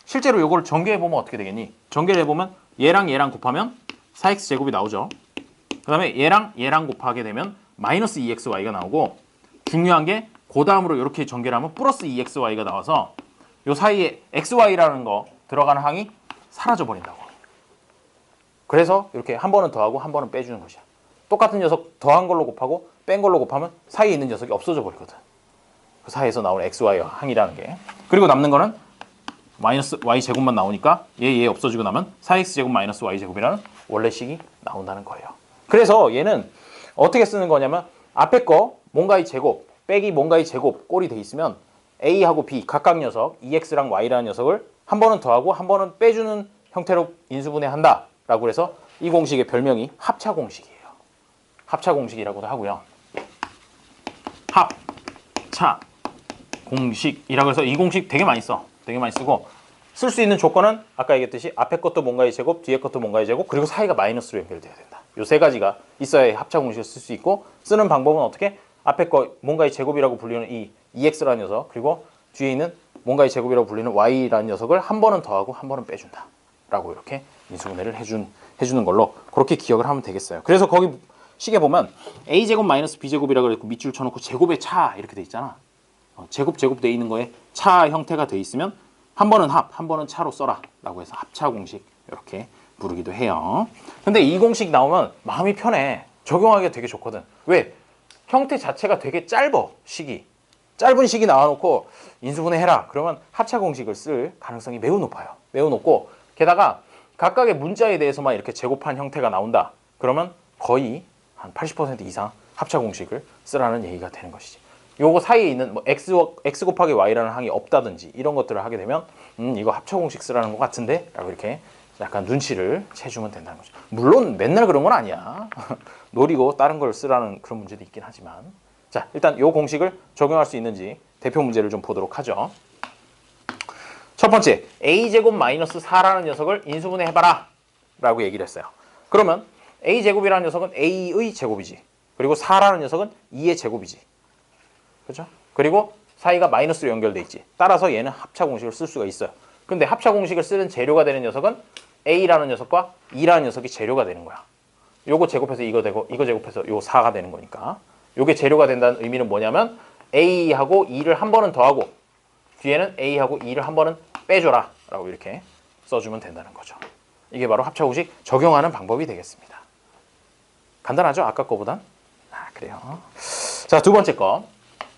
실제로 이걸 전개해보면 어떻게 되겠니? 전개를 해보면 얘랑 얘랑 곱하면 4x제곱이 나오죠. 그 다음에 얘랑 얘랑 곱하게 되면 마이너스 2xy가 나오고, 중요한 게 그 다음으로 이렇게 전개를 하면 플러스 2xy가 나와서 요 사이에 xy라는 거 들어가는 항이 사라져 버린다고. 그래서 이렇게 한 번은 더하고 한 번은 빼주는 것이야. 똑같은 녀석 더한 걸로 곱하고 뺀 걸로 곱하면 사이에 있는 녀석이 없어져 버리거든. 그 사이에서 나오는 xy 항이라는 게. 그리고 남는 거는 마이너스 y제곱만 나오니까 얘 없어지고 나면 4x제곱 마이너스 y제곱이라는 원래식이 나온다는 거예요. 그래서 얘는 어떻게 쓰는 거냐면, 앞에 거 뭔가의 제곱 빼기 뭔가의 제곱 꼴이 돼 있으면 a하고 b 각각 녀석 2x랑 y라는 녀석을 한 번은 더하고 한 번은 빼주는 형태로 인수분해한다 라고 해서 이 공식의 별명이 합차 공식이에요. 합차 공식이라고도 하고요. 합차 공식이라고 해서 이 공식 되게 많이 써. 되게 많이 쓰고, 쓸 수 있는 조건은 아까 얘기했듯이 앞에 것도 뭔가의 제곱, 뒤에 것도 뭔가의 제곱, 그리고 사이가 마이너스로 연결돼야 된다. 요 세 가지가 있어야 합차 공식을 쓸 수 있고, 쓰는 방법은 어떻게? 앞에 거 뭔가의 제곱이라고 불리는 이 2x라는 녀석, 그리고 뒤에 있는 뭔가의 제곱이라고 불리는 y라는 녀석을 한 번은 더하고 한 번은 빼준다 라고 이렇게 인수분해를 해주는 걸로 그렇게 기억을 하면 되겠어요. 그래서 거기 식에 보면 a제곱 마이너스 b제곱이라고 그랬고 밑줄 쳐놓고 제곱의 차 이렇게 돼 있잖아. 제곱 돼 있는 거에 차 형태가 돼 있으면 한 번은 합, 한 번은 차로 써라 라고 해서 합차 공식 이렇게 부르기도 해요. 근데 이 공식 나오면 마음이 편해. 적용하기가 되게 좋거든. 왜? 형태 자체가 되게 짧아. 식이 짧은 식이 나와놓고 인수분해 해라 그러면 합차 공식을 쓸 가능성이 매우 높아요. 매우 높고, 게다가 각각의 문자에 대해서만 이렇게 제곱한 형태가 나온다 그러면 거의 한 80% 이상 합차 공식을 쓰라는 얘기가 되는 것이지. 요거 사이에 있는 뭐 x 곱하기 y라는 항이 없다든지 이런 것들을 하게 되면 이거 합차 공식 쓰라는 것 같은데 라고 이렇게 약간 눈치를 채주면 된다는 거죠. 물론 맨날 그런 건 아니야. 노리고 다른 걸 쓰라는 그런 문제도 있긴 하지만, 자, 일단 요 공식을 적용할 수 있는지 대표 문제를 좀 보도록 하죠. 첫 번째, a제곱 마이너스 4라는 녀석을 인수분해 해봐라 라고 얘기를 했어요. 그러면 a제곱이라는 녀석은 a의 제곱이지, 그리고 4라는 녀석은 2의 제곱이지, 그렇죠? 그리고 사이가 마이너스로 연결돼 있지. 따라서 얘는 합차 공식을 쓸 수가 있어요. 근데 합차 공식을 쓰는 재료가 되는 녀석은 A라는 녀석과 E라는 녀석이 재료가 되는 거야. 요거 제곱해서 이거 되고 이거 제곱해서 요 4가 되는 거니까. 요게 재료가 된다는 의미는 뭐냐면 A하고 E를 한 번은 더하고 뒤에는 A하고 E를 한 번은 빼줘라 라고 이렇게 써주면 된다는 거죠. 이게 바로 합차 공식 적용하는 방법이 되겠습니다. 간단하죠? 아까 거보단? 그래요. 자, 두 번째 거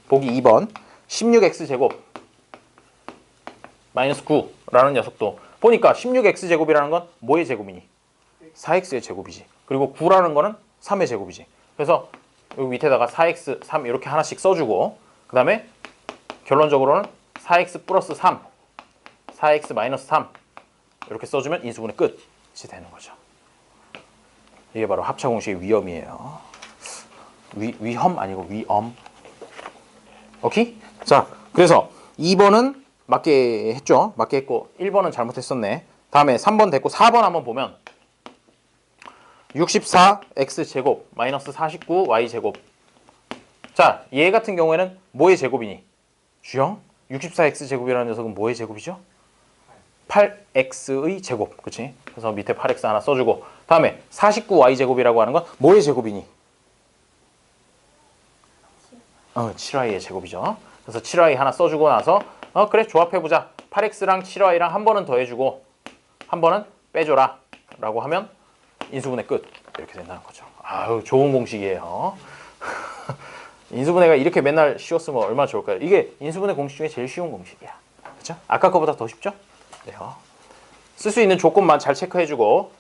보기 2번 16x제곱 마이너스 9라는 녀석도 보니까 16x제곱이라는 건 뭐의 제곱이니? 4x의 제곱이지. 그리고 9라는 거는 3의 제곱이지. 그래서 여기 밑에다가 4x, 3 이렇게 하나씩 써주고 그 다음에 결론적으로는 4x 플러스 3, 4x 마이너스 3 이렇게 써주면 인수분해 끝이 되는 거죠. 이게 바로 합차 공식의 위험이에요. 위험 아니고 위엄. 오케이? 자, 그래서 2번은 맞게 했죠. 맞게 했고 1번은 잘못했었네. 다음에 3번 됐고 4번 한번 보면 64x제곱 마이너스 49y제곱. 자, 얘 같은 경우에는 뭐의 제곱이니? 주영? 64x제곱이라는 녀석은 뭐의 제곱이죠? 8x의 제곱. 그치? 그래서 밑에 8x 하나 써주고 다음에 49y제곱이라고 하는 건 뭐의 제곱이니? 7y의 제곱이죠. 그래서 7y 하나 써주고 나서 그래 조합해보자. 8x랑 7y랑 한 번은 더해주고 한 번은 빼줘라 라고 하면 인수분해 끝. 이렇게 된다는 거죠. 아유, 좋은 공식이에요. 인수분해가 이렇게 맨날 쉬웠으면 얼마나 좋을까요? 이게 인수분해 공식 중에 제일 쉬운 공식이야. 그렇죠? 아까 거보다 더 쉽죠? 네요. 쓸 수 있는 조건만 잘 체크해주고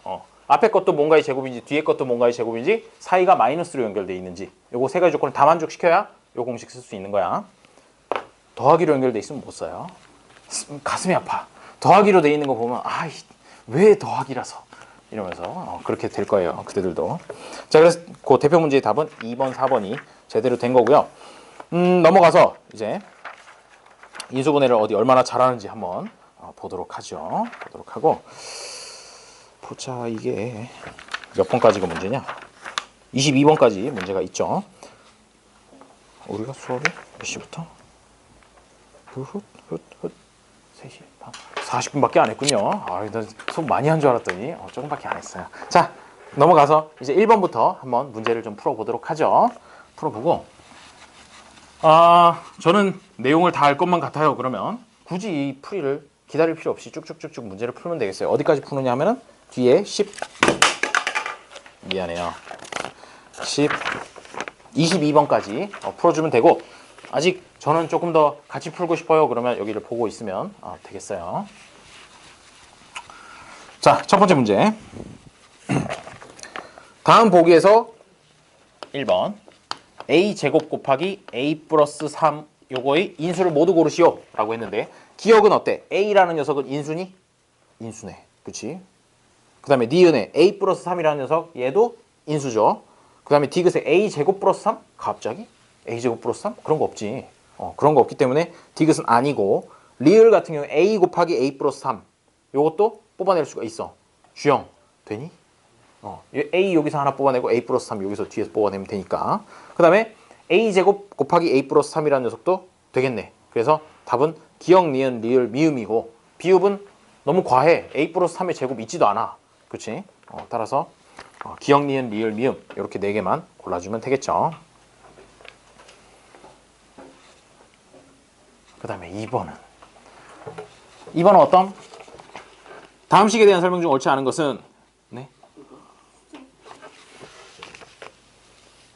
앞에 것도 뭔가의 제곱인지 뒤에 것도 뭔가의 제곱인지 사이가 마이너스로 연결되어 있는지 요거 세 가지 조건을 다 만족시켜야 요 공식 쓸 수 있는 거야. 더하기로 연결돼 있으면 못 써요. 가슴이 아파. 더하기로 돼 있는 거 보면 왜 더하기라서 이러면서 그렇게 될 거예요. 그대들도. 자, 그래서 그 대표 문제의 답은 2번, 4번이 제대로 된 거고요. 넘어가서 이제 인수분해를 어디 얼마나 잘하는지 한번 보도록 하죠. 보도록 하고 보자. 이게 몇 번까지가 문제냐? 22번까지 문제가 있죠. 우리가 수업이 몇 시부터? 3시 반. 40분밖에 안 했군요. 난 수업 많이 한 줄 알았더니 조금밖에 안 했어요. 자, 넘어가서 이제 1번부터 한번 문제를 좀 풀어보도록 하죠. 풀어보고 저는 내용을 다 알 것만 같아요. 그러면 굳이 이 풀이를 기다릴 필요 없이 쭉쭉쭉쭉 문제를 풀면 되겠어요. 어디까지 푸느냐 하면은 뒤에 22번까지 풀어주면 되고 아직 저는 조금 더 같이 풀고 싶어요. 그러면 여기를 보고 있으면 되겠어요. 자, 첫 번째 문제. 다음 보기에서 1번 a제곱 곱하기 a 플러스 3 요거의 인수를 모두 고르시오 라고 했는데 기억은 어때? a라는 녀석은 인수니? 인수네. 그치? 그 다음에 니은에 a 플러스 3이라는 녀석 얘도 인수죠. 그 다음에 디귿에 a제곱 플러스 3? 갑자기? a제곱 플러스 3? 그런 거 없지. 그런 거 없기 때문에 디귿은 아니고 리을 같은 경우에 a 곱하기 a 플러스 3 요것도 뽑아낼 수가 있어. 주영 되니? a 여기서 하나 뽑아내고 a 플러스 3 여기서 뒤에서 뽑아내면 되니까. 그 다음에 a제곱 곱하기 a 플러스 3이라는 녀석도 되겠네. 그래서 답은 기역, 니은, 리을, 미음이고 비읍은 너무 과해. a 플러스 3의 제곱 있지도 않아. 그치? 따라서 기역, 니은, 리을, 미음 이렇게 4개만 골라주면 되겠죠. 그 다음에 2번은 어떤? 다음 식에 대한 설명 중 옳지 않은 것은 네?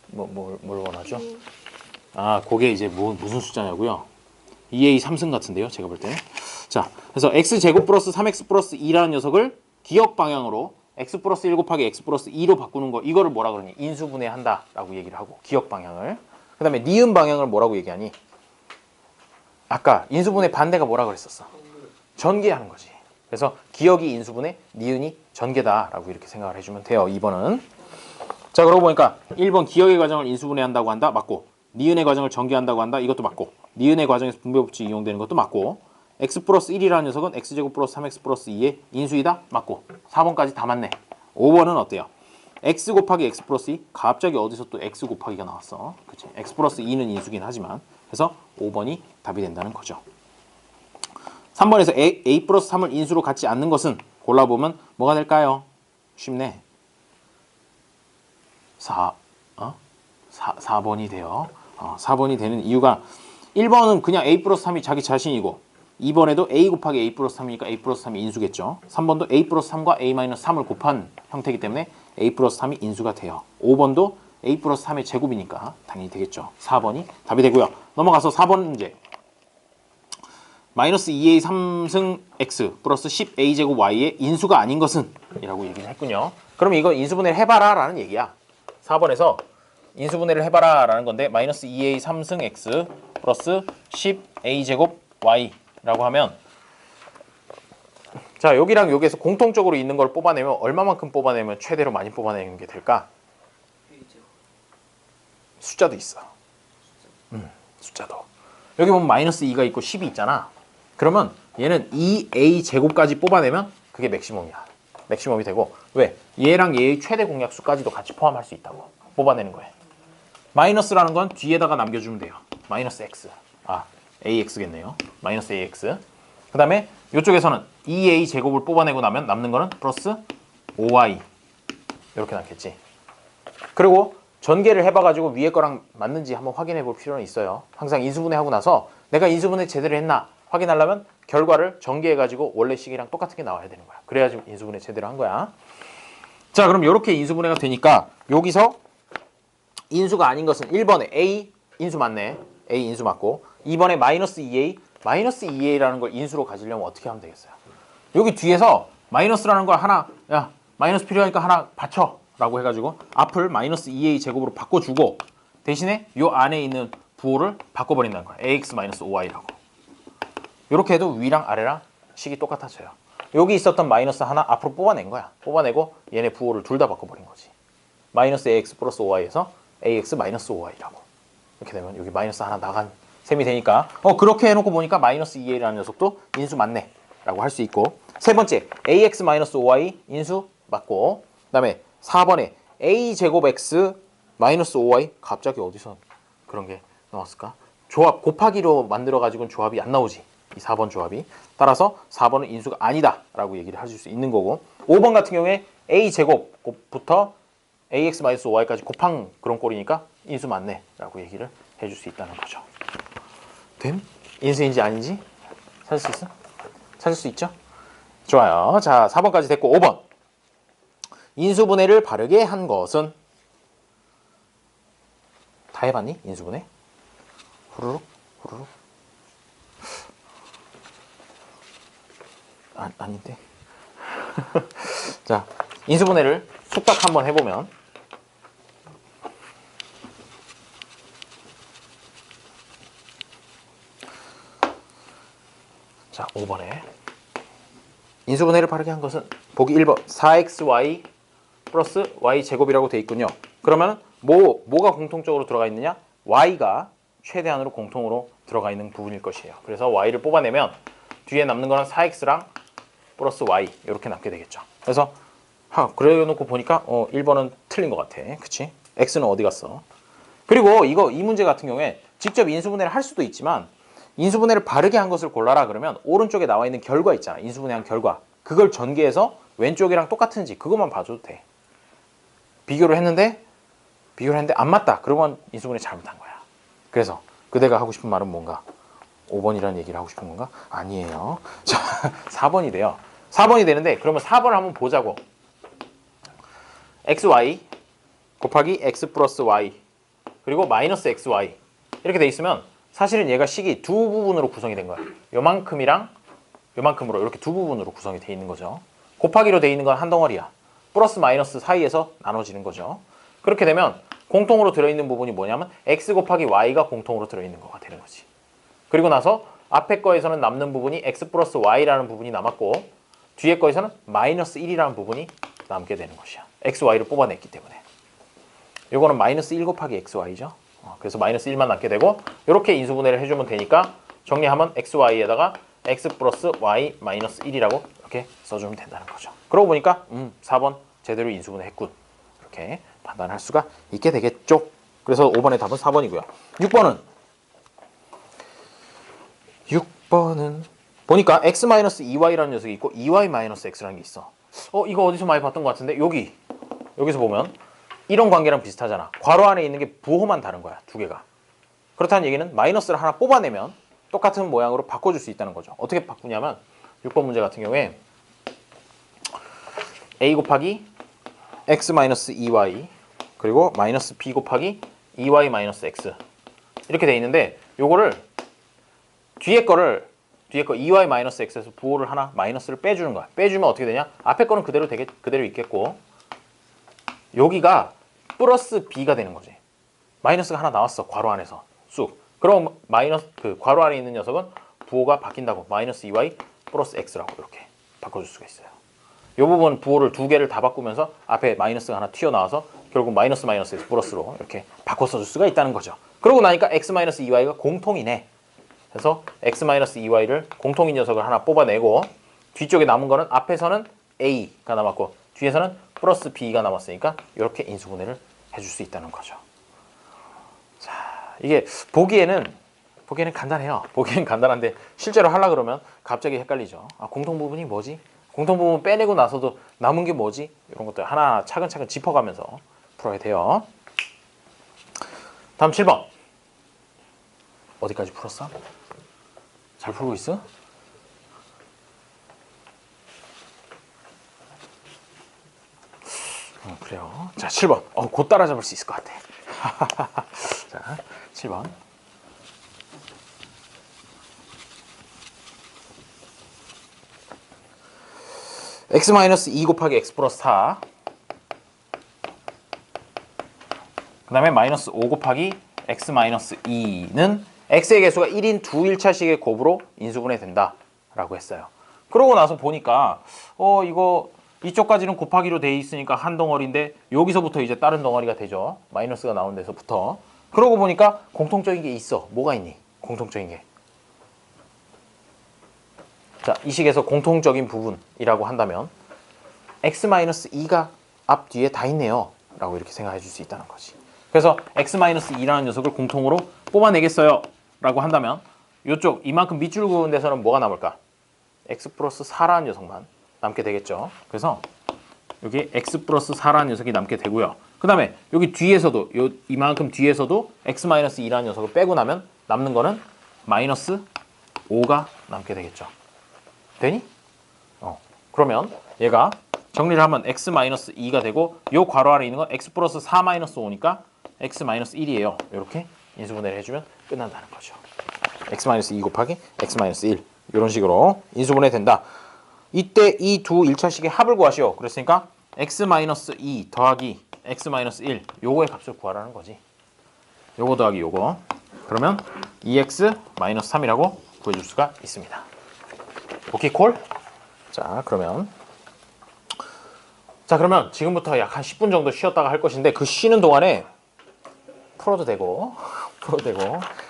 뭘 원하죠? 그게 이제 무슨 숫자냐고요? 2a 3승 같은데요, 제가 볼 때는. 자, 그래서 x제곱 플러스 3x 플러스 2라는 녀석을 기역 방향으로 x 플러스 1 곱하기 x 플러스 2로 바꾸는 거, 이거를 뭐라 그러니? 인수분해한다 라고 얘기를 하고, 기역 방향을. 그 다음에 니은 방향을 뭐라고 얘기하니? 아까 인수분해 반대가 뭐라 그랬었어? 전개하는 거지. 그래서 기역이 인수분해, 니은이 전개다라고 이렇게 생각을 해주면 돼요. 2번은. 자, 그러고 보니까 1번 기역의 과정을 인수분해한다고 한다. 맞고. 니은의 과정을 전개한다고 한다. 이것도 맞고. 니은의 과정에서 분배법칙이 이용되는 것도 맞고. x 플러스 1이라는 녀석은 x제곱 플러스 3x 플러스 2의 인수이다. 맞고. 4번까지 다 맞네. 5번은 어때요? x 곱하기 x 플러스 2. 갑자기 어디서 또 x 곱하기가 나왔어. 그치? x 플러스 2는 인수긴 하지만 그래서 5번이 답이 된다는 거죠. 3번에서 a 플러스 3을 인수로 갖지 않는 것은 골라보면 뭐가 될까요? 쉽네. 4번이 돼요. 4번이 되는 이유가 1번은 그냥 a 플러스 3이 자기 자신이고 2번에도 a 곱하기 a 플러스 3이니까 a 플러스 3이 인수겠죠. 3번도 a 플러스 3과 a 마이너스 3을 곱한 형태이기 때문에 a 플러스 3이 인수가 돼요. 5번도 a 플러스 3의 제곱이니까 당연히 되겠죠. 4번이 답이 되고요. 넘어가서 4번 문제. 마이너스 2a 3승 x 플러스 10a 제곱 y의 인수가 아닌 것은? 이라고 얘기를 했군요. 그럼 이거 인수분해를 해봐라 라는 얘기야. 4번에서 인수분해를 해봐라 라는 건데 마이너스 2a 3승 x 플러스 10a 제곱 y 라고 하면 자 여기랑 여기에서 공통적으로 있는 걸 뽑아내면 얼마만큼 뽑아내면 최대로 많이 뽑아내는 게 될까? 숫자도 있어. 숫자도. 여기 보면 마이너스 2가 있고 10이 있잖아. 그러면 얘는 2a 제곱까지 뽑아내면 그게 맥시멈이야. 맥시멈이 되고 왜? 얘랑 얘의 최대 공약수까지도 같이 포함할 수 있다고 뽑아내는 거예요. 마이너스라는 건 뒤에다가 남겨주면 돼요. 마이너스 x. ax겠네요. 마이너스 ax. 그 다음에 이쪽에서는 2a 제곱을 뽑아내고 나면 남는 거는 플러스 5y 이렇게 남겠지. 그리고 전개를 해봐가지고 위에 거랑 맞는지 한번 확인해 볼 필요는 있어요. 항상 인수분해하고 나서 내가 인수분해 제대로 했나 확인하려면 결과를 전개해가지고 원래 식이랑 똑같은 게 나와야 되는 거야. 그래야지 인수분해 제대로 한 거야. 자 그럼 이렇게 인수분해가 되니까 여기서 인수가 아닌 것은 1번에 a 인수 맞네. a 인수 맞고 2번에 마이너스 2a 마이너스 2a라는 걸 인수로 가지려면 어떻게 하면 되겠어요? 여기 뒤에서 마이너스라는 걸 하나 야 마이너스 필요하니까 하나 받쳐 라고 해가지고 앞을 마이너스 2a 제곱으로 바꿔주고 대신에 요 안에 있는 부호를 바꿔버린다는 거야. ax 마이너스 5y라고. 이렇게 해도 위랑 아래랑 식이 똑같아져요. 여기 있었던 마이너스 하나 앞으로 뽑아낸 거야. 뽑아내고 얘네 부호를 둘 다 바꿔버린 거지. 마이너스 ax 플러스 5y에서 ax 마이너스 5y라고. 이렇게 되면 여기 마이너스 하나 나간 셈이 되니까 그렇게 해놓고 보니까 마이너스 2a라는 녀석도 인수 맞네 라고 할 수 있고 세 번째 ax 마이너스 5y 인수 맞고 그 다음에 4번에 a 제곱 x 마이너스 5y 갑자기 어디서 그런 게 나왔을까? 조합 곱하기로 만들어 가지고는 조합이 안 나오지. 이 4번 조합이. 따라서 4번은 인수가 아니다 라고 얘기를 하실 수 있는 거고 5번 같은 경우에 a 제곱부터 ax 마이너스 5y까지 곱한 그런 꼴이니까 인수 맞네 라고 얘기를 해줄 수 있다는 거죠. 됨? 인수인지 아닌지 찾을 수 있어? 찾을 수 있죠? 좋아요. 자 4번까지 됐고 5번 인수분해를 바르게 한 것은? 다 해봤니? 인수분해? 후루룩 후루룩 아닌데 자 인수분해를 숙닥 한번 해보면 자 5번에 인수분해를 바르게 한 것은 보기 1번 4xy 플러스 y 제곱이라고 돼 있군요. 그러면 뭐가 공통적으로 들어가 있느냐? y가 최대한으로 공통으로 들어가 있는 부분일 것이에요. 그래서 y를 뽑아내면 뒤에 남는 거는 4x랑 플러스 y 이렇게 남게 되겠죠. 그래서 그래 놓고 보니까 1번은 틀린 것 같아. 그치? x는 어디 갔어? 그리고 이 문제 같은 경우에 직접 인수분해를 할 수도 있지만 인수분해를 바르게 한 것을 골라라 그러면 오른쪽에 나와 있는 결과 있잖아. 인수분해한 결과. 그걸 전개해서 왼쪽이랑 똑같은지 그것만 봐줘도 돼. 비교를 했는데 안 맞다. 그러면 인수분해 잘못한 거야. 그래서 그대가 하고 싶은 말은 뭔가? 5번이라는 얘기를 하고 싶은 건가? 아니에요. 자, 4번이 돼요. 4번이 되는데 그러면 4번을 한번 보자고. xy 곱하기 x 플러스 y 그리고 마이너스 xy 이렇게 돼 있으면 사실은 얘가 식이 두 부분으로 구성이 된 거야. 요만큼이랑 요만큼으로 이렇게 두 부분으로 구성이 돼 있는 거죠. 곱하기로 돼 있는 건 한 덩어리야. 플러스 마이너스 사이에서 나눠지는 거죠. 그렇게 되면 공통으로 들어있는 부분이 뭐냐면 x 곱하기 y가 공통으로 들어있는 거가 되는 거지. 그리고 나서 앞에 거에서는 남는 부분이 x 플러스 y라는 부분이 남았고 뒤에 거에서는 마이너스 1이라는 부분이 남게 되는 것이야. x, y를 뽑아냈기 때문에. 요거는 마이너스 1 곱하기 x, y죠. 그래서 마이너스 1만 남게 되고 이렇게 인수분해를 해주면 되니까 정리하면 x, y에다가 x 플러스 y 마이너스 1이라고 이렇게 써주면 된다는 거죠. 그러고 보니까 4번 제대로 인수분해 했군. 이렇게 판단할 수가 있게 되겠죠. 그래서 5번의 답은 4번이고요. 6번은 6번은 보니까 x-2y라는 녀석이 있고 2y-x라는 게 있어. 이거 어디서 많이 봤던 것 같은데 여기서 보면 이런 관계랑 비슷하잖아. 괄호 안에 있는 게 부호만 다른 거야. 두 개가. 그렇다는 얘기는 마이너스를 하나 뽑아내면 똑같은 모양으로 바꿔줄 수 있다는 거죠. 어떻게 바꾸냐면 6번 문제 같은 경우에 a 곱하기 x-2y 그리고 마이너스 b 곱하기 2y-x 이렇게 돼 있는데 요거를 뒤에 거 2y-x에서 부호를 하나 마이너스를 빼주는 거야. 빼주면 어떻게 되냐? 앞에 거는 그대로 있겠고 여기가 플러스 b가 되는 거지. 마이너스가 하나 나왔어. 괄호 안에서 쑥. 그럼 마이너스 그 괄호 안에 있는 녀석은 부호가 바뀐다고. 마이너스 2y 플러스 x라고 이렇게 바꿔줄 수가 있어요. 이 부분 부호를 두 개를 다 바꾸면서 앞에 마이너스가 하나 튀어나와서 결국 마이너스에서 플러스로 이렇게 바꿔 써줄 수가 있다는 거죠. 그러고 나니까 x-2y가 공통이네. 그래서 x-2y를 공통인 녀석을 하나 뽑아내고 뒤쪽에 남은 거는 앞에서는 a가 남았고 뒤에서는 플러스 b가 남았으니까 이렇게 인수분해를 해줄 수 있다는 거죠. 자, 이게 보기에는 간단해요. 보기엔 간단한데 실제로 하려 그러면 갑자기 헷갈리죠. 공통 부분이 뭐지? 공통 부분 빼내고 나서도 남은 게 뭐지? 이런 것들 하나 차근차근 짚어가면서 풀어야 돼요. 다음 7번. 어디까지 풀었어? 잘 풀고 있어? 그래요. 자, 7번. 곧 따라잡을 수 있을 것 같아. 자, 7번. x-2 곱하기 x 플러스 4. 그 다음에 마이너스 5 곱하기 x-2는 x의 개수가 1인 두 1차식의 곱으로 인수분해 된다 라고 했어요. 그러고 나서 보니까 이거 이쪽까지는 곱하기로 돼 있으니까 한 덩어리인데 여기서부터 이제 다른 덩어리가 되죠. 마이너스가 나온 데서부터. 그러고 보니까 공통적인 게 있어. 뭐가 있니? 공통적인 게. 자, 이 식에서 공통적인 부분이라고 한다면 x-2가 앞 뒤에 다 있네요 라고 이렇게 생각해 줄 수 있다는 거지. 그래서 x-2라는 녀석을 공통으로 뽑아내겠어요 라고 한다면 이쪽 이만큼 밑줄 그은 데서는 뭐가 남을까? x 플러스 4라는 녀석만 남게 되겠죠. 그래서 여기 x 플러스 4라는 녀석이 남게 되고요. 그 다음에 여기 뒤에서도 이만큼 뒤에서도 x-2라는 녀석을 빼고 나면 남는 거는 마이너스 5가 남게 되겠죠. 되니? 그러면 얘가 정리를 하면 x-2가 되고 요 괄호 아래 있는 건 x 플러스 4-5니까 x-1이에요. 이렇게 인수분해를 해주면 끝난다는 거죠. x-2 곱하기 x-1 이런 식으로 인수분해 된다. 이때 이 두 1차식의 합을 구하시오. 그랬으니까 x-2 더하기 x-1 요거의 값을 구하라는 거지. 요거 더하기 요거. 그러면 2x-3이라고 구해줄 수가 있습니다. 오케이 콜? 자 그러면 지금부터 약 한 10분 정도 쉬었다가 할 것인데 그 쉬는 동안에 풀어도 되고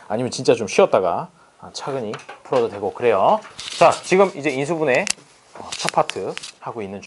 아니면 진짜 좀 쉬었다가 차근히 풀어도 되고 그래요. 자 지금 이제 인수분해 첫 파트 하고 있는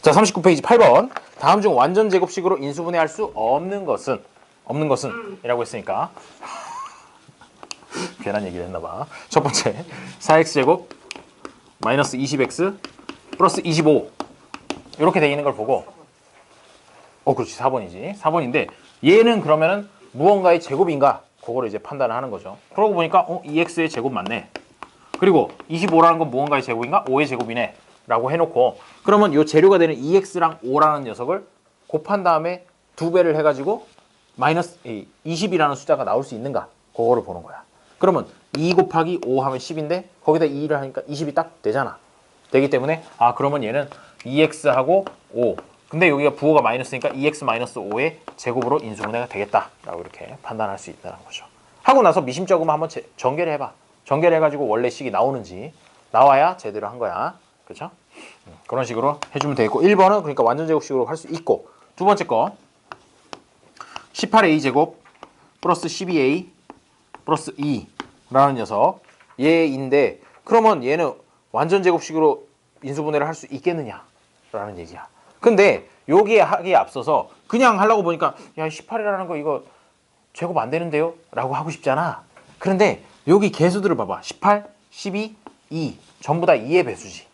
자, 39페이지 8번. 다음 중 완전 제곱식으로 인수분해할 수 없는 것은 이라고 했으니까 괜한 얘기를 했나봐. 첫 번째 4x제곱 마이너스 20x 플러스 25 이렇게 돼 있는 걸 보고 그렇지 4번이지. 4번인데 얘는 그러면은 무언가의 제곱인가? 그거를 이제 판단을 하는 거죠. 그러고 보니까 2x의 제곱 맞네. 그리고 25라는 건 무언가의 제곱인가? 5의 제곱이네 라고 해놓고 그러면 요 재료가 되는 2x랑 5라는 녀석을 곱한 다음에 2배를 해가지고 마이너스 20이라는 숫자가 나올 수 있는가? 그거를 보는 거야. 그러면 2 곱하기 5 하면 10인데 거기다 2를 하니까 20이 딱 되잖아. 되기 때문에 그러면 얘는 2x하고 5 근데 여기가 부호가 마이너스니까 2x 마이너스 5의 제곱으로 인수분해가 되겠다라고 이렇게 판단할 수 있다는 거죠. 하고 나서 미심쩍으면 한번 전개를 해봐. 전개를 해가지고 원래 식이 나오는지 나와야 제대로 한 거야. 그렇죠? 그런 식으로 해주면 되겠고 1번은 그러니까 완전 제곱식으로 할 수 있고 두 번째 거 18a 제곱 플러스 12a 플러스 2라는 녀석 얘인데 그러면 얘는 완전 제곱식으로 인수분해를 할 수 있겠느냐라는 얘기야. 근데 여기에 하기에 앞서서 그냥 하려고 보니까 야 18이라는 거 이거 제곱 안 되는데요? 라고 하고 싶잖아. 그런데 여기 개수들을 봐봐. 18, 12, 2 전부 다 2의 배수지.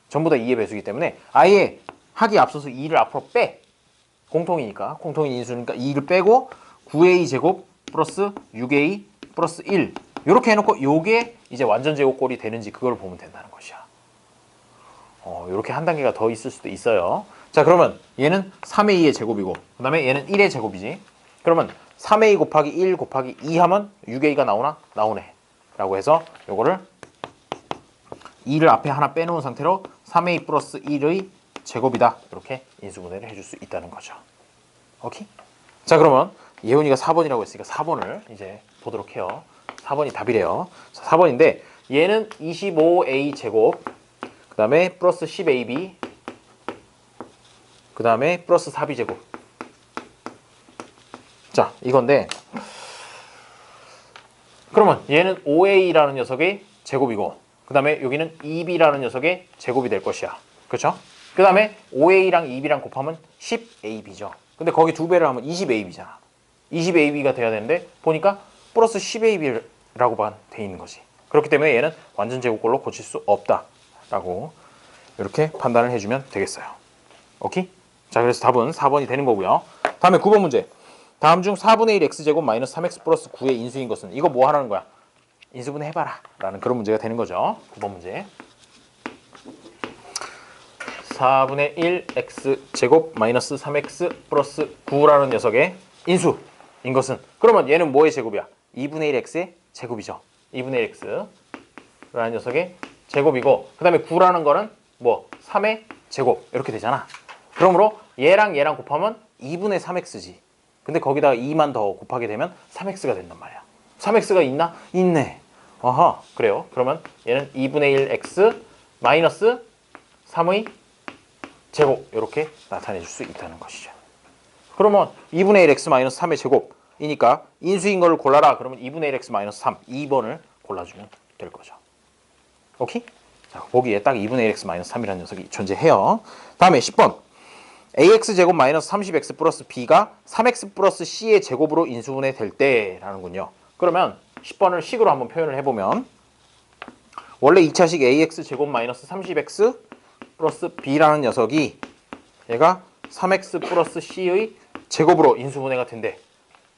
전부 다 2의 배수이기 때문에 아예 하기에 앞서서 2를 앞으로 빼. 공통이니까 공통인 인수니까 2를 빼고 9a 제곱 플러스 6a 플러스 1 이렇게 해놓고 요게 이제 완전 제곱꼴이 되는지 그걸 보면 된다는 것이야. 이렇게 한 단계가 더 있을 수도 있어요. 자 그러면 얘는 3a의 제곱이고 그 다음에 얘는 1의 제곱이지. 그러면 3a 곱하기 1 곱하기 2 하면 6a가 나오나? 나오네 라고 해서 요거를 2를 앞에 하나 빼놓은 상태로 3a 플러스 1의 제곱이다 이렇게 인수분해를 해줄 수 있다는 거죠. 오케이? 자 그러면 예훈이가 4번이라고 했으니까 4번을 이제 보도록 해요. 4번이 답이래요. 4번인데 얘는 25a 제곱 그 다음에 플러스 10ab 그 다음에 플러스 4b 제곱. 자 이건데 그러면 얘는 5a라는 녀석의 제곱이고 그 다음에 여기는 2b라는 녀석의 제곱이 될 것이야. 그렇죠? 그 다음에 5a랑 2b랑 곱하면 10ab죠. 근데 거기 2배를 하면 20ab잖아. 20ab가 돼야 되는데 보니까 플러스 10ab라고만 돼 있는 거지. 그렇기 때문에 얘는 완전 제곱꼴로 고칠 수 없다라고 이렇게 판단을 해주면 되겠어요. 오케이? 자 그래서 답은 4번이 되는 거고요. 다음에 9번 문제. 다음 중 4분의 1 x제곱 마이너스 3x 플러스 9의 인수인 것은 이거 뭐 하라는 거야? 인수분해 해봐라 라는 그런 문제가 되는 거죠. 9번 문제. 4분의 1 x제곱 마이너스 3x 플러스 9라는 녀석의 인수인 것은 그러면 얘는 뭐의 제곱이야? 2분의 1 x의 제곱이죠. 2분의 1 x라는 녀석의 제곱이고 그 다음에 9라는 거는 뭐 3의 제곱 이렇게 되잖아. 그러므로 얘랑 얘랑 곱하면 2분의 3x지. 근데 거기다가 2만 더 곱하게 되면 3x가 된단 말이야. 3x가 있나? 있네. 아하, 그래요. 그러면 얘는 2분의 1 x 마이너스 3의 제곱 이렇게 나타내 줄 수 있다는 것이죠. 그러면 2분의 1 x 마이너스 3의 제곱이니까 인수인 거를 골라라. 그러면 2분의 1 x 마이너스 3, 2번을 골라주면 될 거죠. 오케이? 자, 보기에 딱 2분의 1 x 마이너스 3이라는 녀석이 존재해요. 다음에 10번. ax제곱 마이너스 30x 플러스 b가 3x 플러스 c의 제곱으로 인수분해 될 때라는군요. 그러면 10번을 식으로 한번 표현을 해보면 원래 2차식 ax제곱 마이너스 30x 플러스 b라는 녀석이 얘가 3x 플러스 c의 제곱으로 인수분해가 된대.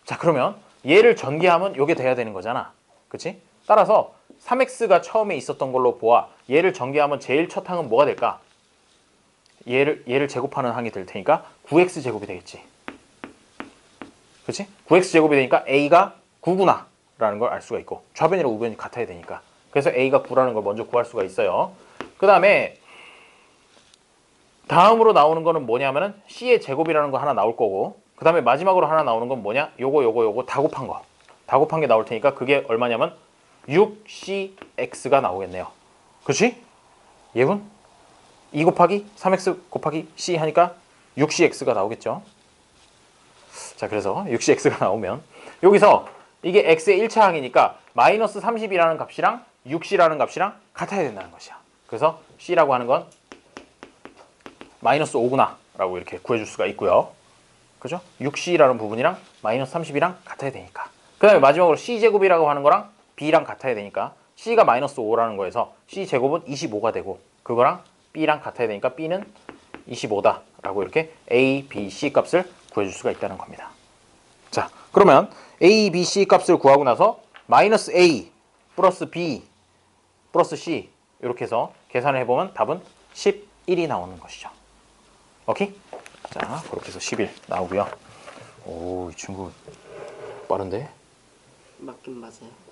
자 그러면 얘를 전개하면 이게 돼야 되는 거잖아. 그치? 따라서 3x가 처음에 있었던 걸로 보아 얘를 전개하면 제일 첫 항은 뭐가 될까? 얘를 제곱하는 항이 될 테니까 9x 제곱이 되겠지. 그렇지? 9x 제곱이 되니까 a가 9구나 라는 걸 알 수가 있고 좌변이랑 우변이 같아야 되니까 그래서 a가 9라는 걸 먼저 구할 수가 있어요. 그 다음에 다음으로 나오는 거는 뭐냐면은 c의 제곱이라는 거 하나 나올 거고 그 다음에 마지막으로 하나 나오는 건 뭐냐? 요거 다 곱한 거. 다 곱한 게 나올 테니까 그게 얼마냐면 6cx가 나오겠네요. 그렇지? 예분? 2 곱하기 3x 곱하기 c 하니까 6cx가 나오겠죠. 자 그래서 6cx가 나오면 여기서 이게 x의 1차 항이니까 마이너스 30이라는 값이랑 6c라는 값이랑 같아야 된다는 것이야. 그래서 c라고 하는 건 마이너스 5구나 라고 이렇게 구해줄 수가 있고요. 그죠? 6C라는 부분이랑 마이너스 30이랑 같아야 되니까. 그 다음에 마지막으로 C제곱이라고 하는 거랑 B랑 같아야 되니까 C가 마이너스 5라는 거에서 C제곱은 25가 되고 그거랑 B랑 같아야 되니까 B는 25다 라고 이렇게 A, B, C 값을 구해줄 수가 있다는 겁니다. 자, 그러면 A, B, C 값을 구하고 나서 마이너스 A 플러스 B 플러스 C 이렇게 해서 계산을 해보면 답은 11이 나오는 것이죠. 오케이? 자, 그렇게 해서 11 나오고요. 오, 이 친구 빠른데? 맞긴 맞아요.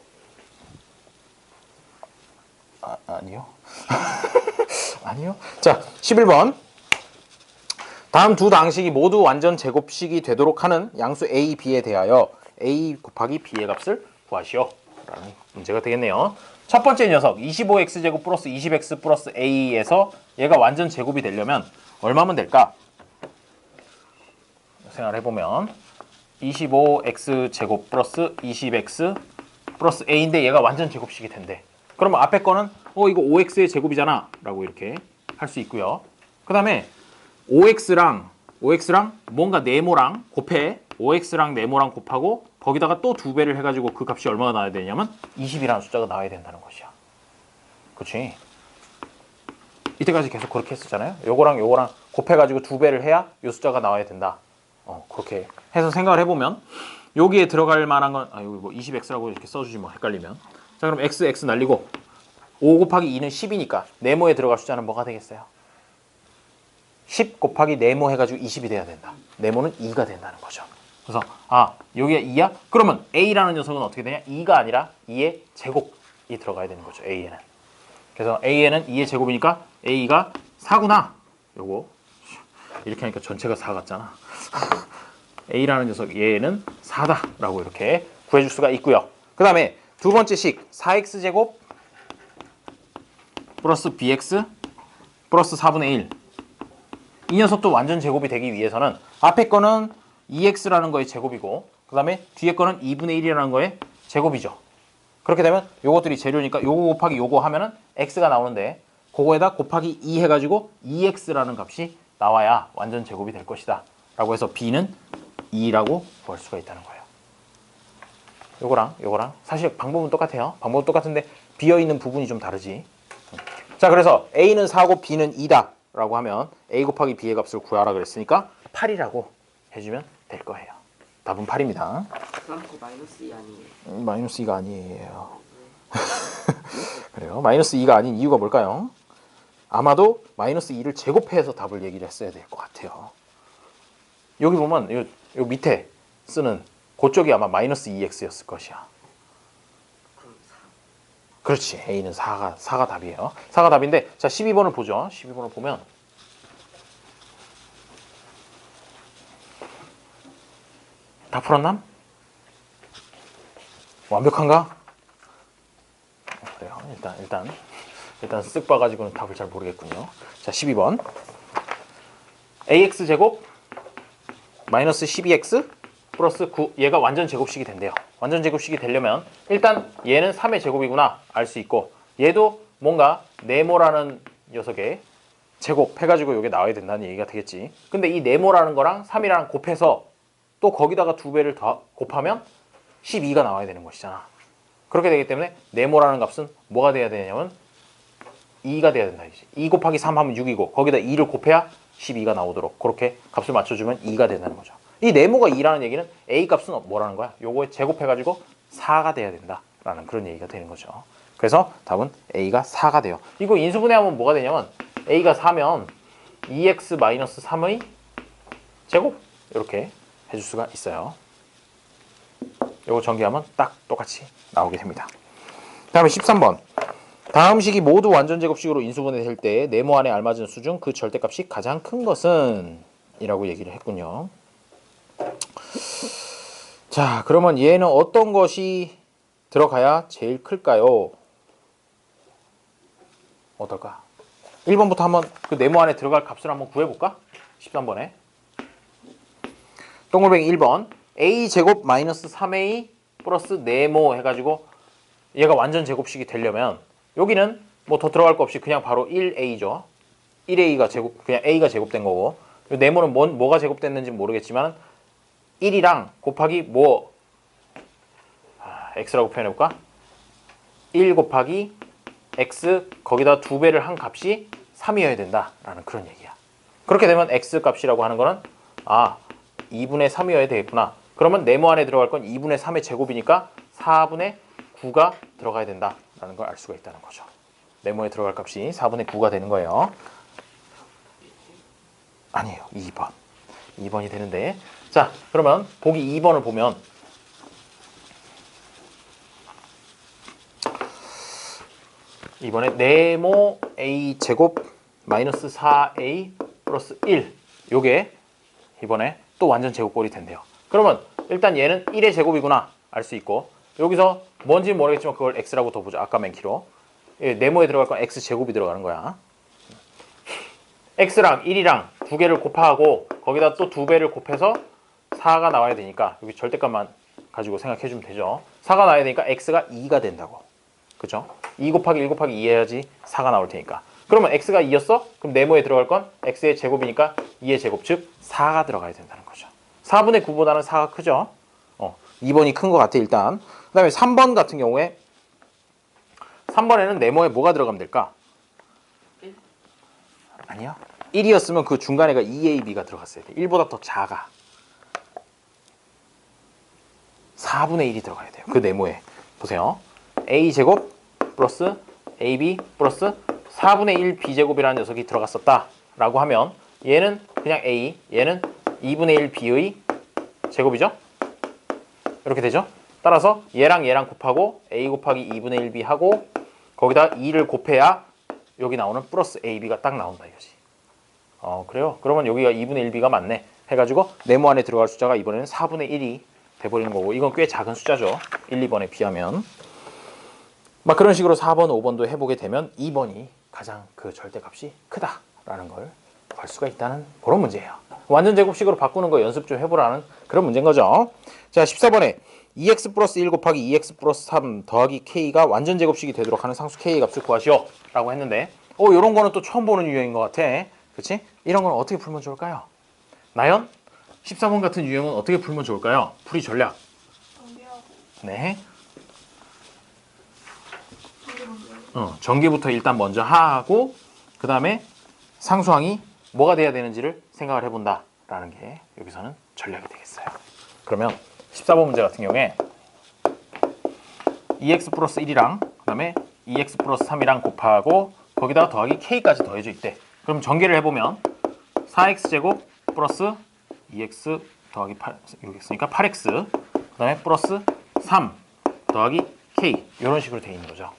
아니요. 아니요. 자, 11번. 다음 두 당식이 모두 완전 제곱식이 되도록 하는 양수 A, B에 대하여 A 곱하기 B의 값을 구하시오. 라는 문제가 되겠네요. 첫 번째 녀석 25x제곱 플러스 20x 플러스 A에서 얘가 완전 제곱이 되려면 얼마면 될까? 생각을 해보면 25x제곱 플러스 20x 플러스 A인데 얘가 완전 제곱식이 된대. 그러면 앞에 거는 이거 5x의 제곱이잖아 라고 이렇게 할 수 있고요. 그 다음에 5x랑 뭔가 네모랑 곱해. 5x랑 네모랑 곱하고 거기다가 또 2배를 해가지고 그 값이 얼마가 나와야 되냐면 20이라는 숫자가 나와야 된다는 것이야. 그치? 이때까지 계속 그렇게 했었잖아요. 요거랑 곱해가지고 2배를 해야 요 숫자가 나와야 된다. 그렇게 해서 생각을 해보면 여기에 들어갈 만한 건 여기 뭐 20x라고 이렇게 써주지 뭐 헷갈리면. 자, 그럼 x 날리고 5 곱하기 2는 10이니까 네모에 들어갈 숫자는 뭐가 되겠어요? 10 곱하기 네모 해가지고 20이 돼야 된다. 네모는 2가 된다는 거죠. 그래서 여기가 2야? 그러면 A라는 녀석은 어떻게 되냐? 2가 아니라 2의 제곱이 들어가야 되는 거죠. A에는. 그래서 A에는 2의 제곱이니까 A가 4구나. 요거 이렇게 하니까 전체가 4 같잖아. A라는 녀석 얘는 4다 라고 이렇게 구해줄 수가 있고요. 그 다음에 두 번째 식 4x제곱 플러스 bx 플러스 4분의 1. 이 녀석도 완전 제곱이 되기 위해서는 앞에 거는 2x라는 거의 제곱이고 그 다음에 뒤에 거는 2분의 1이라는 거의 제곱이죠. 그렇게 되면 요것들이 재료니까 요거 곱하기 요거 하면은 x가 나오는데 그거에다 곱하기 2 해가지고 2x라는 값이 나와야 완전 제곱이 될 것이다 라고 해서 b는 2라고 구할 수가 있다는 거예요. 요거랑 사실 방법은 똑같아요. 방법은 똑같은데 비어있는 부분이 좀 다르지. 자, 그래서 a는 4고 b는 2다 라고 하면 a 곱하기 b의 값을 구하라 그랬으니까 8이라고 해주면 될 거예요. 답은 8입니다. 그럼 그 마이너스 2 아니에요? 마이너스 2가 아니에요. 그래요. 마이너스 2가 아닌 이유가 뭘까요? 아마도 마이너스 2를 제곱해서 답을 얘기를 했어야 될 것 같아요. 여기 보면 요 밑에 쓰는 그쪽이 아마 마이너스 2x였을 것이야. 그럼 4. 그렇지. A는 4가 답이에요. 4가 답인데 자 12번을 보죠. 12번을 보면 다 풀었남? 완벽한가? 그래요. 일단 쓱 봐가지고는 답을 잘 모르겠군요. 자 12번 ax제곱 마이너스 12x 플러스 9 얘가 완전 제곱식이 된대요. 완전 제곱식이 되려면 일단 얘는 3의 제곱이구나 알 수 있고 얘도 뭔가 네모라는 녀석의 제곱 해가지고 이게 나와야 된다는 얘기가 되겠지. 근데 이 네모라는 거랑 3이랑 곱해서 또 거기다가 2배를 더 곱하면 12가 나와야 되는 것이잖아. 그렇게 되기 때문에 네모라는 값은 뭐가 돼야 되냐면 2가 돼야 된다. 2 곱하기 3 하면 6이고 거기다 2를 곱해야 12가 나오도록 그렇게 값을 맞춰주면 2가 된다는 거죠. 이 네모가 2라는 얘기는 A 값은 뭐라는 거야? 요거에 제곱해가지고 4가 돼야 된다라는 그런 얘기가 되는 거죠. 그래서 답은 A가 4가 돼요. 이거 인수분해하면 뭐가 되냐면 A가 4면 2x-3의 제곱 이렇게 해줄 수가 있어요. 요거 전개하면 딱 똑같이 나오게 됩니다. 다음에 13번 다음 식이 모두 완전 제곱식으로 인수분해될 때 네모 안에 알맞은 수 중 그 절대값이 가장 큰 것은? 이라고 얘기를 했군요. 자, 그러면 얘는 어떤 것이 들어가야 제일 클까요? 어떨까? 1번부터 한번 그 네모 안에 들어갈 값을 한번 구해볼까? 13번에 동글뱅이 1번 a제곱 마이너스 3a 플러스 네모 해가지고 얘가 완전 제곱식이 되려면 여기는 뭐 더 들어갈 거 없이 그냥 바로 1a죠. 1a가 제곱 그냥 a가 제곱된 거고 요 네모는 뭐가 제곱됐는지 모르겠지만 1이랑 곱하기 뭐 x라고 표현해 볼까? 1 곱하기 x 거기다 2배를 한 값이 3이어야 된다라는 그런 얘기야. 그렇게 되면 x 값이라고 하는 거는 2분의 3이어야 되겠구나. 그러면 네모 안에 들어갈 건 2분의 3의 제곱이니까 4분의 9가 들어가야 된다라는 걸 알 수가 있다는 거죠. 네모에 들어갈 값이 4분의 9가 되는 거예요. 아니에요. 2번. 2번이 되는데 자 그러면 보기 2번을 보면 이번에 네모 a 제곱 마이너스 4a 플러스 1 요게 이번에 또 완전 제곱꼴이 된대요. 그러면 일단 얘는 1의 제곱이구나 알 수 있고 여기서 뭔지는 모르겠지만 그걸 x라고 더 보자. 아까 맨 키로 네모에 들어갈 건 x 제곱이 들어가는 거야. x랑 1이랑 두 개를 곱하고 거기다 또 2배를 곱해서 4가 나와야 되니까 여기 절대값만 가지고 생각해 주면 되죠. 4가 나와야 되니까 x가 2가 된다고. 그죠? 2 곱하기 1 곱하기 2 해야지 4가 나올 테니까. 그러면 x가 2였어? 그럼 네모에 들어갈 건 x의 제곱이니까 2의 제곱 즉 4가 들어가야 된다는 거죠. 4분의 9보다는 4가 크죠? 2번이 큰 것 같아 일단. 그 다음에 3번 같은 경우에 3번에는 네모에 뭐가 들어가면 될까? 1? 아니요. 1이었으면 그 중간에가 2ab가 들어갔어야 돼. 1보다 더 작아. 4분의 1이 들어가야 돼요. 그 네모에. 보세요. a제곱 플러스 ab 플러스 4분의 1 b제곱이라는 녀석이 들어갔었다 라고 하면 얘는 그냥 a, 얘는 2분의 1 b의 제곱이죠? 이렇게 되죠? 따라서 얘랑 얘랑 곱하고 a 곱하기 2분의 1b 하고 거기다 2를 곱해야 여기 나오는 플러스 ab가 딱 나온다 이거지. 그래요? 그러면 여기가 2분의 1b가 맞네 해가지고 네모 안에 들어갈 숫자가 이번에는 4분의 1이 돼버리는 거고 이건 꽤 작은 숫자죠. 1, 2번에 비하면. 막 그런 식으로 4번, 5번도 해보게 되면 2번이 가장 그 절대값이 크다라는 걸 알 수가 있다는 그런 문제예요. 완전 제곱식으로 바꾸는 거 연습 좀 해보라는 그런 문제인 거죠. 자, 14번에 2x 플러스 1 곱하기 2x 플러스 3 더하기 k가 완전 제곱식이 되도록 하는 상수 k의 값을 구하시오 라고 했는데 이런 거는 또 처음 보는 유형인 것 같아. 그치? 이런 건 어떻게 풀면 좋을까요? 나연? 14번 같은 유형은 어떻게 풀면 좋을까요? 풀이 전략. 네. 전개부터 일단 먼저 하고 그 다음에 상수항이 뭐가 돼야 되는지를 생각을 해본다 라는 게 여기서는 전략이 되겠어요. 그러면 14번 문제 같은 경우에 2x 플러스 1이랑 그 다음에 2x 플러스 3이랑 곱하고 거기다가 더하기 k까지 더해져 있대. 그럼 전개를 해보면 4x제곱 플러스 2x 더하기 8 여기 있으니까 8x 그 다음에 플러스 3 더하기 k 이런 식으로 되어 있는 거죠.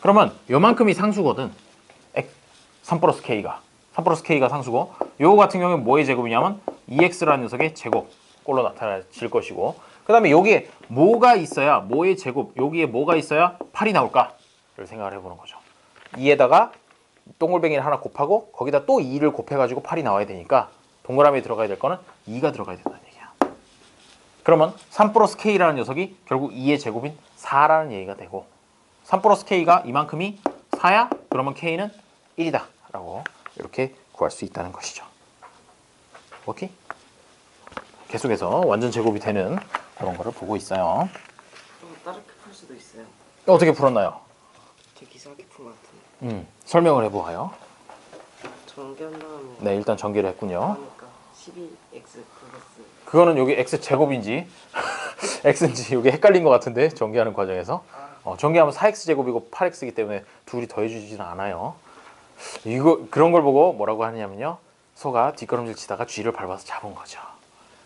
그러면 요만큼이 상수거든. 3 플러스 k가 상수고 요거 같은 경우는 뭐의 제곱이냐면 2x라는 녀석의 제곱꼴로 나타질 것이고 그 다음에 여기에 뭐가 있어야 뭐의 제곱 여기에 뭐가 있어야 8이 나올까를 생각을 해보는 거죠. 2에다가 동글뱅이를 하나 곱하고 거기다 또 2를 곱해가지고 8이 나와야 되니까 동그라미에 들어가야 될 거는 2가 들어가야 된다는 얘기야. 그러면 3 플러스 k라는 녀석이 결국 2의 제곱인 4라는 얘기가 되고 3 플러스 k가 이만큼이 4야? 그러면 k는 1이다 라고 이렇게 구할 수 있다는 것이죠. 오케이? 계속해서 완전 제곱이 되는 그런 거를 보고 있어요. 좀 다르게 풀 수도 있어요. 어떻게 풀었나요? 되게 이상하게 푼 것 같은데. 설명을 해보아요. 전개한 다음에 네, 일단 전개를 했군요. 하니까 12x 플러스 그거는 여기 x 제곱인지 x인지 여기 헷갈린 것 같은데 전개하는 과정에서 전개하면 4x 제곱이고 8x이기 때문에 둘이 더해주지는 않아요. 이거 그런 걸 보고 뭐라고 하냐면요, 소가 뒷걸음질 치다가 쥐를 밟아서 잡은 거죠.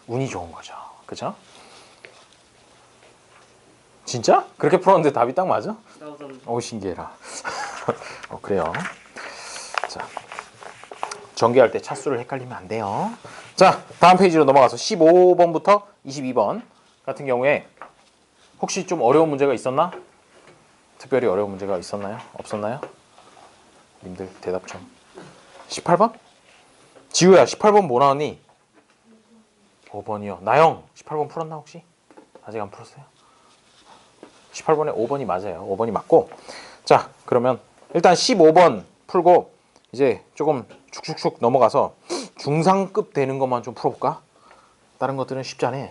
운이 좋은 거죠. 그죠? 진짜? 그렇게 풀었는데 답이 딱 맞아? 나오던 신기해라. 그래요. 자, 전개할 때 차수를 헷갈리면 안 돼요. 자, 다음 페이지로 넘어가서 15번부터 22번 같은 경우에 혹시 좀 어려운 문제가 있었나? 특별히 어려운 문제가 있었나요? 없었나요? 님들 대답 좀. 18번? 지우야, 18번 뭐 나왔니? 5번이요. 나영, 18번 풀었나 혹시? 아직 안 풀었어요? 18번에 5번이 맞아요. 5번이 맞고. 자, 그러면 일단 15번 풀고 이제 조금 축축축 넘어가서 중상급 되는 것만 좀 풀어볼까? 다른 것들은 쉽지 않아.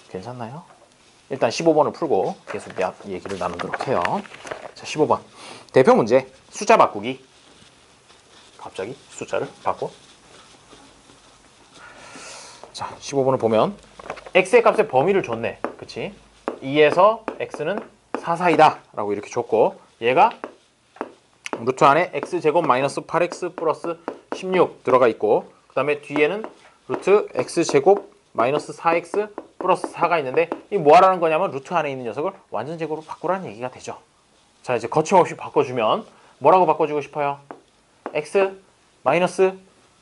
괜찮나요? 일단 15번을 풀고 계속 얘기를 나누도록 해요. 자, 15번. 대표 문제. 숫자 바꾸기. 갑자기 숫자를 바꿔. 자, 15번을 보면 x의 값의 범위를 줬네. 그치? 2에서 x는 4 사이다 라고 이렇게 줬고, 얘가 루트 안에 x제곱 마이너스 8x 플러스 16 들어가 있고, 그 다음에 뒤에는 루트 x제곱 마이너스 4x 플러스 4가 있는데, 이 뭐 하라는 거냐면 루트 안에 있는 녀석을 완전 제곱으로 바꾸라는 얘기가 되죠. 자, 이제 거침없이 바꿔주면 뭐라고 바꿔주고 싶어요? x 마이너스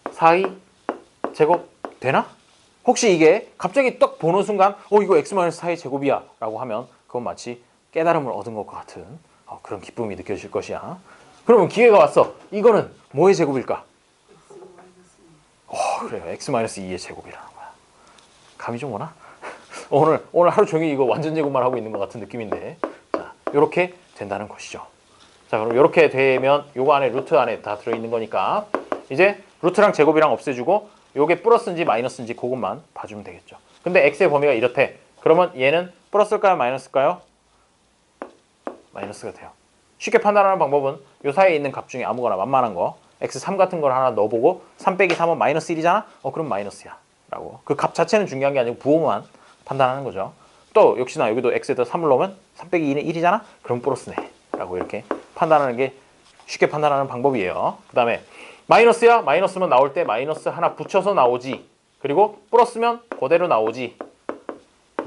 4이 제곱 되나? 혹시 이게 갑자기 딱 보는 순간 이거 x 마이너스 4의 제곱이야 라고 하면 그건 마치 깨달음을 얻은 것과 같은 그런 기쁨이 느껴질 것이야. 그러면 기회가 왔어. 이거는 뭐의 제곱일까? 그래요. x 마이너스 2의 제곱이라는 거야. 감이 좀 오나? 오늘 하루 종일 이거 완전 제곱만 하고 있는 것 같은 느낌인데, 자, 이렇게 된다는 것이죠. 자, 그럼 이렇게 되면 요거 안에 루트 안에 다 들어있는 거니까 이제 루트랑 제곱이랑 없애주고 요게 플러스인지 마이너스인지 그것만 봐주면 되겠죠. 근데 x의 범위가 이렇대. 그러면 얘는 플러스일까요? 마이너스일까요? 마이너스가 돼요. 쉽게 판단하는 방법은 요 사이에 있는 값 중에 아무거나 만만한 거 x3 같은 걸 하나 넣어보고 3 빼기 3은 마이너스 1이잖아? 그럼 마이너스야 라고. 그 값 자체는 중요한 게 아니고 부호만 판단하는 거죠. 또 역시나 여기도 x에다 3을 넣으면 3 빼기 2는 1이잖아? 그럼 플러스네 라고 이렇게 판단하는 게 쉽게 판단하는 방법이에요. 그 다음에 마이너스야? 마이너스면 나올 때 마이너스 하나 붙여서 나오지, 그리고 플러스면 그대로 나오지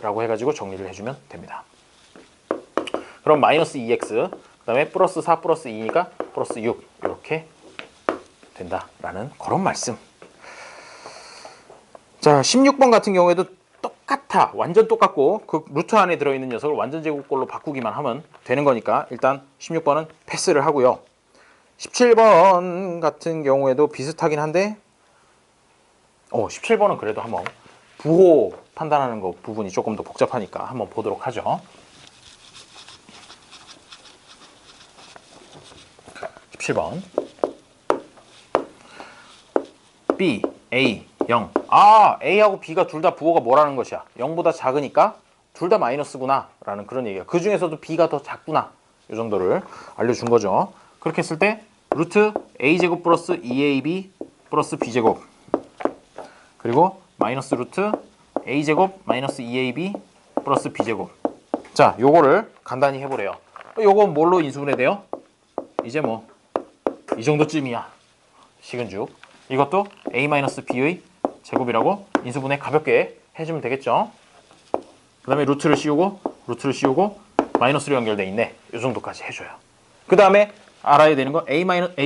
라고 해가지고 정리를 해주면 됩니다. 그럼 마이너스 2x, 그 다음에 플러스 4 플러스 2니까 플러스 6 이렇게 된다라는 그런 말씀. 자, 16번 같은 경우에도 똑같아. 완전 똑같고 그 루트 안에 들어있는 녀석을 완전 제곱꼴로 바꾸기만 하면 되는 거니까 일단 16번은 패스를 하고요. 17번 같은 경우에도 비슷하긴 한데 17번은 그래도 한번 부호 판단하는 거 부분이 조금 더 복잡하니까 한번 보도록 하죠. 17번 B, A, 0. A하고 B가 둘 다 부호가 뭐라는 것이야? 0보다 작으니까 둘 다 마이너스구나 라는 그런 얘기야. 그 중에서도 B가 더 작구나, 이 정도를 알려준 거죠. 그렇게 했을 때 루트 A제곱 플러스 2AB 플러스 B제곱, 그리고 마이너스 루트 A제곱 마이너스 2AB 플러스 B제곱. 자, 요거를 간단히 해보래요. 요거 뭘로 인수분해 돼요? 이제 뭐 이 정도쯤이야. 식은죽. 이것도 A-B의 제곱이라고 인수분해 가볍게 해주면 되겠죠. 그 다음에 루트를 씌우고 마이너스로 연결돼 있네. 이 정도까지 해줘요. 그 다음에 알아야 되는 거 A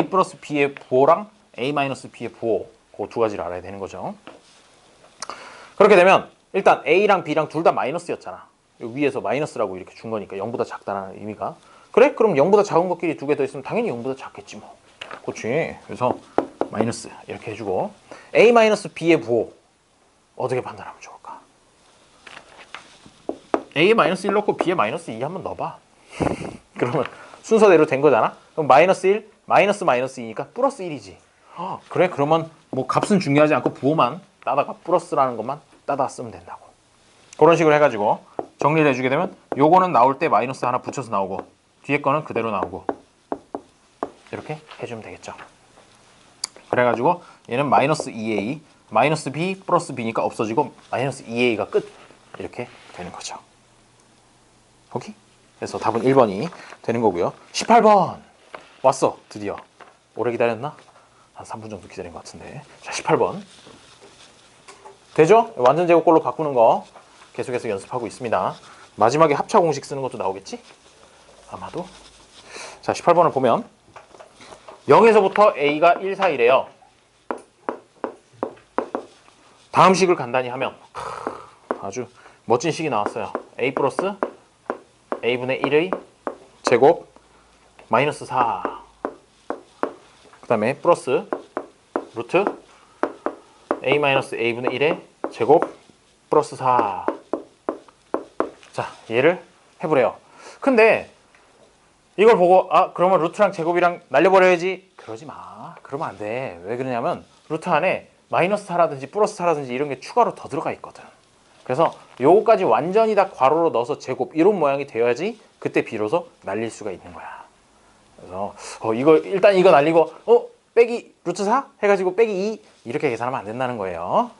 플러스 B의 부호랑 A-B의 부호, 그 두 가지를 알아야 되는 거죠. 그렇게 되면 일단 A랑 B랑 둘 다 마이너스였잖아. 위에서 마이너스라고 이렇게 준 거니까 0보다 작다는 의미가. 그래? 그럼 0보다 작은 것끼리 두 개 더 있으면 당연히 0보다 작겠지 뭐. 그렇지. 그래서 마이너스 이렇게 해주고, A-B의 부호 어떻게 판단하면 좋을까? A에 마이너스 1 넣고 B에 마이너스 2 한번 넣어봐. 그러면 순서대로 된 거잖아. 그럼 마이너스 1, 마이너스 2니까 플러스 1이지. 그래? 그러면 뭐 값은 중요하지 않고 부호만 따다가 플러스라는 것만 따다 쓰면 된다고. 그런 식으로 해가지고 정리를 해주게 되면 요거는 나올 때 마이너스 하나 붙여서 나오고 뒤에 거는 그대로 나오고 이렇게 해주면 되겠죠. 그래가지고 얘는 마이너스 2a 마이너스 b 플러스 b니까 없어지고 마이너스 2a가 끝, 이렇게 되는 거죠. 오케이? 그래서 답은 1번이 되는 거고요. 18번 왔어. 드디어. 오래 기다렸나? 한 3분 정도 기다린 것 같은데. 자, 18번 되죠? 완전 제곱꼴로 바꾸는 거 계속해서 연습하고 있습니다. 마지막에 합차 공식 쓰는 것도 나오겠지? 아마도. 자, 18번을 보면 0에서부터 a가 1 사이래요. 다음 식을 간단히 하면 아주 멋진 식이 나왔어요. a 플러스 a분의 1의 제곱 마이너스 4, 그 다음에 플러스 루트 a 마이너스 a분의 1의 제곱 플러스 4. 자, 얘를 해보래요. 근데 이걸 보고 아 그러면 루트랑 제곱이랑 날려버려야지. 그러지 마. 그러면 안 돼. 왜 그러냐면 루트 안에 마이너스 4라든지 플러스 4라든지 이런 게 추가로 더 들어가 있거든. 그래서 요거까지 완전히 다 괄호로 넣어서 제곱 이런 모양이 되어야지 그때 비로소 날릴 수가 있는 거야. 그래서 이거 일단 이거 날리고 빼기 루트 4 해가지고 빼기 2 이렇게 계산하면 안 된다는 거예요.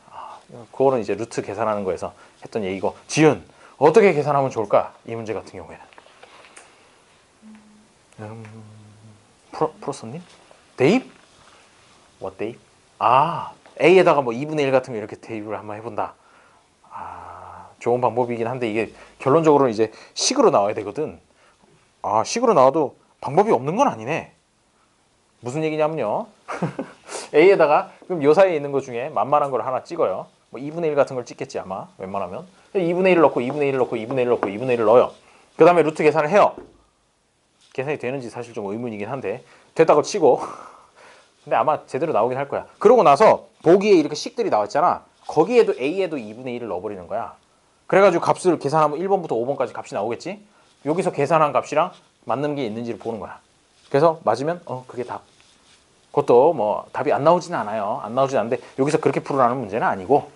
그거는 이제 루트 계산하는 거에서 했던 얘기고. 지은 어떻게 계산하면 좋을까? 이 문제 같은 경우에는 풀었었니? 대입? What 대입? A에다가 뭐 2분의 1 같은 거 이렇게 대입을 한번 해본다. 좋은 방법이긴 한데 이게 결론적으로는 이제 식으로 나와야 되거든. 식으로 나와도 방법이 없는 건 아니네. 무슨 얘기냐면요. A에다가 그럼 요 사이에 있는 것 중에 만만한 걸 하나 찍어요. 뭐 2분의 1 같은 걸 찍겠지 아마 웬만하면. 2분의 1을 넣고 2분의 1을 넣고 2분의 1을 넣고 2분의 1을 넣어요. 그 다음에 루트 계산을 해요. 계산이 되는지 사실 좀 의문이긴 한데 됐다고 치고 근데 아마 제대로 나오긴 할 거야. 그러고 나서 보기에 이렇게 식들이 나왔잖아. 거기에도 A에도 2분의 1을 넣어버리는 거야. 그래가지고 값을 계산하면 1번부터 5번까지 값이 나오겠지. 여기서 계산한 값이랑 맞는 게 있는지를 보는 거야. 그래서 맞으면 그게 답. 그것도 뭐 답이 안 나오지는 않아요. 안 나오진 않는데 여기서 그렇게 풀으라는 문제는 아니고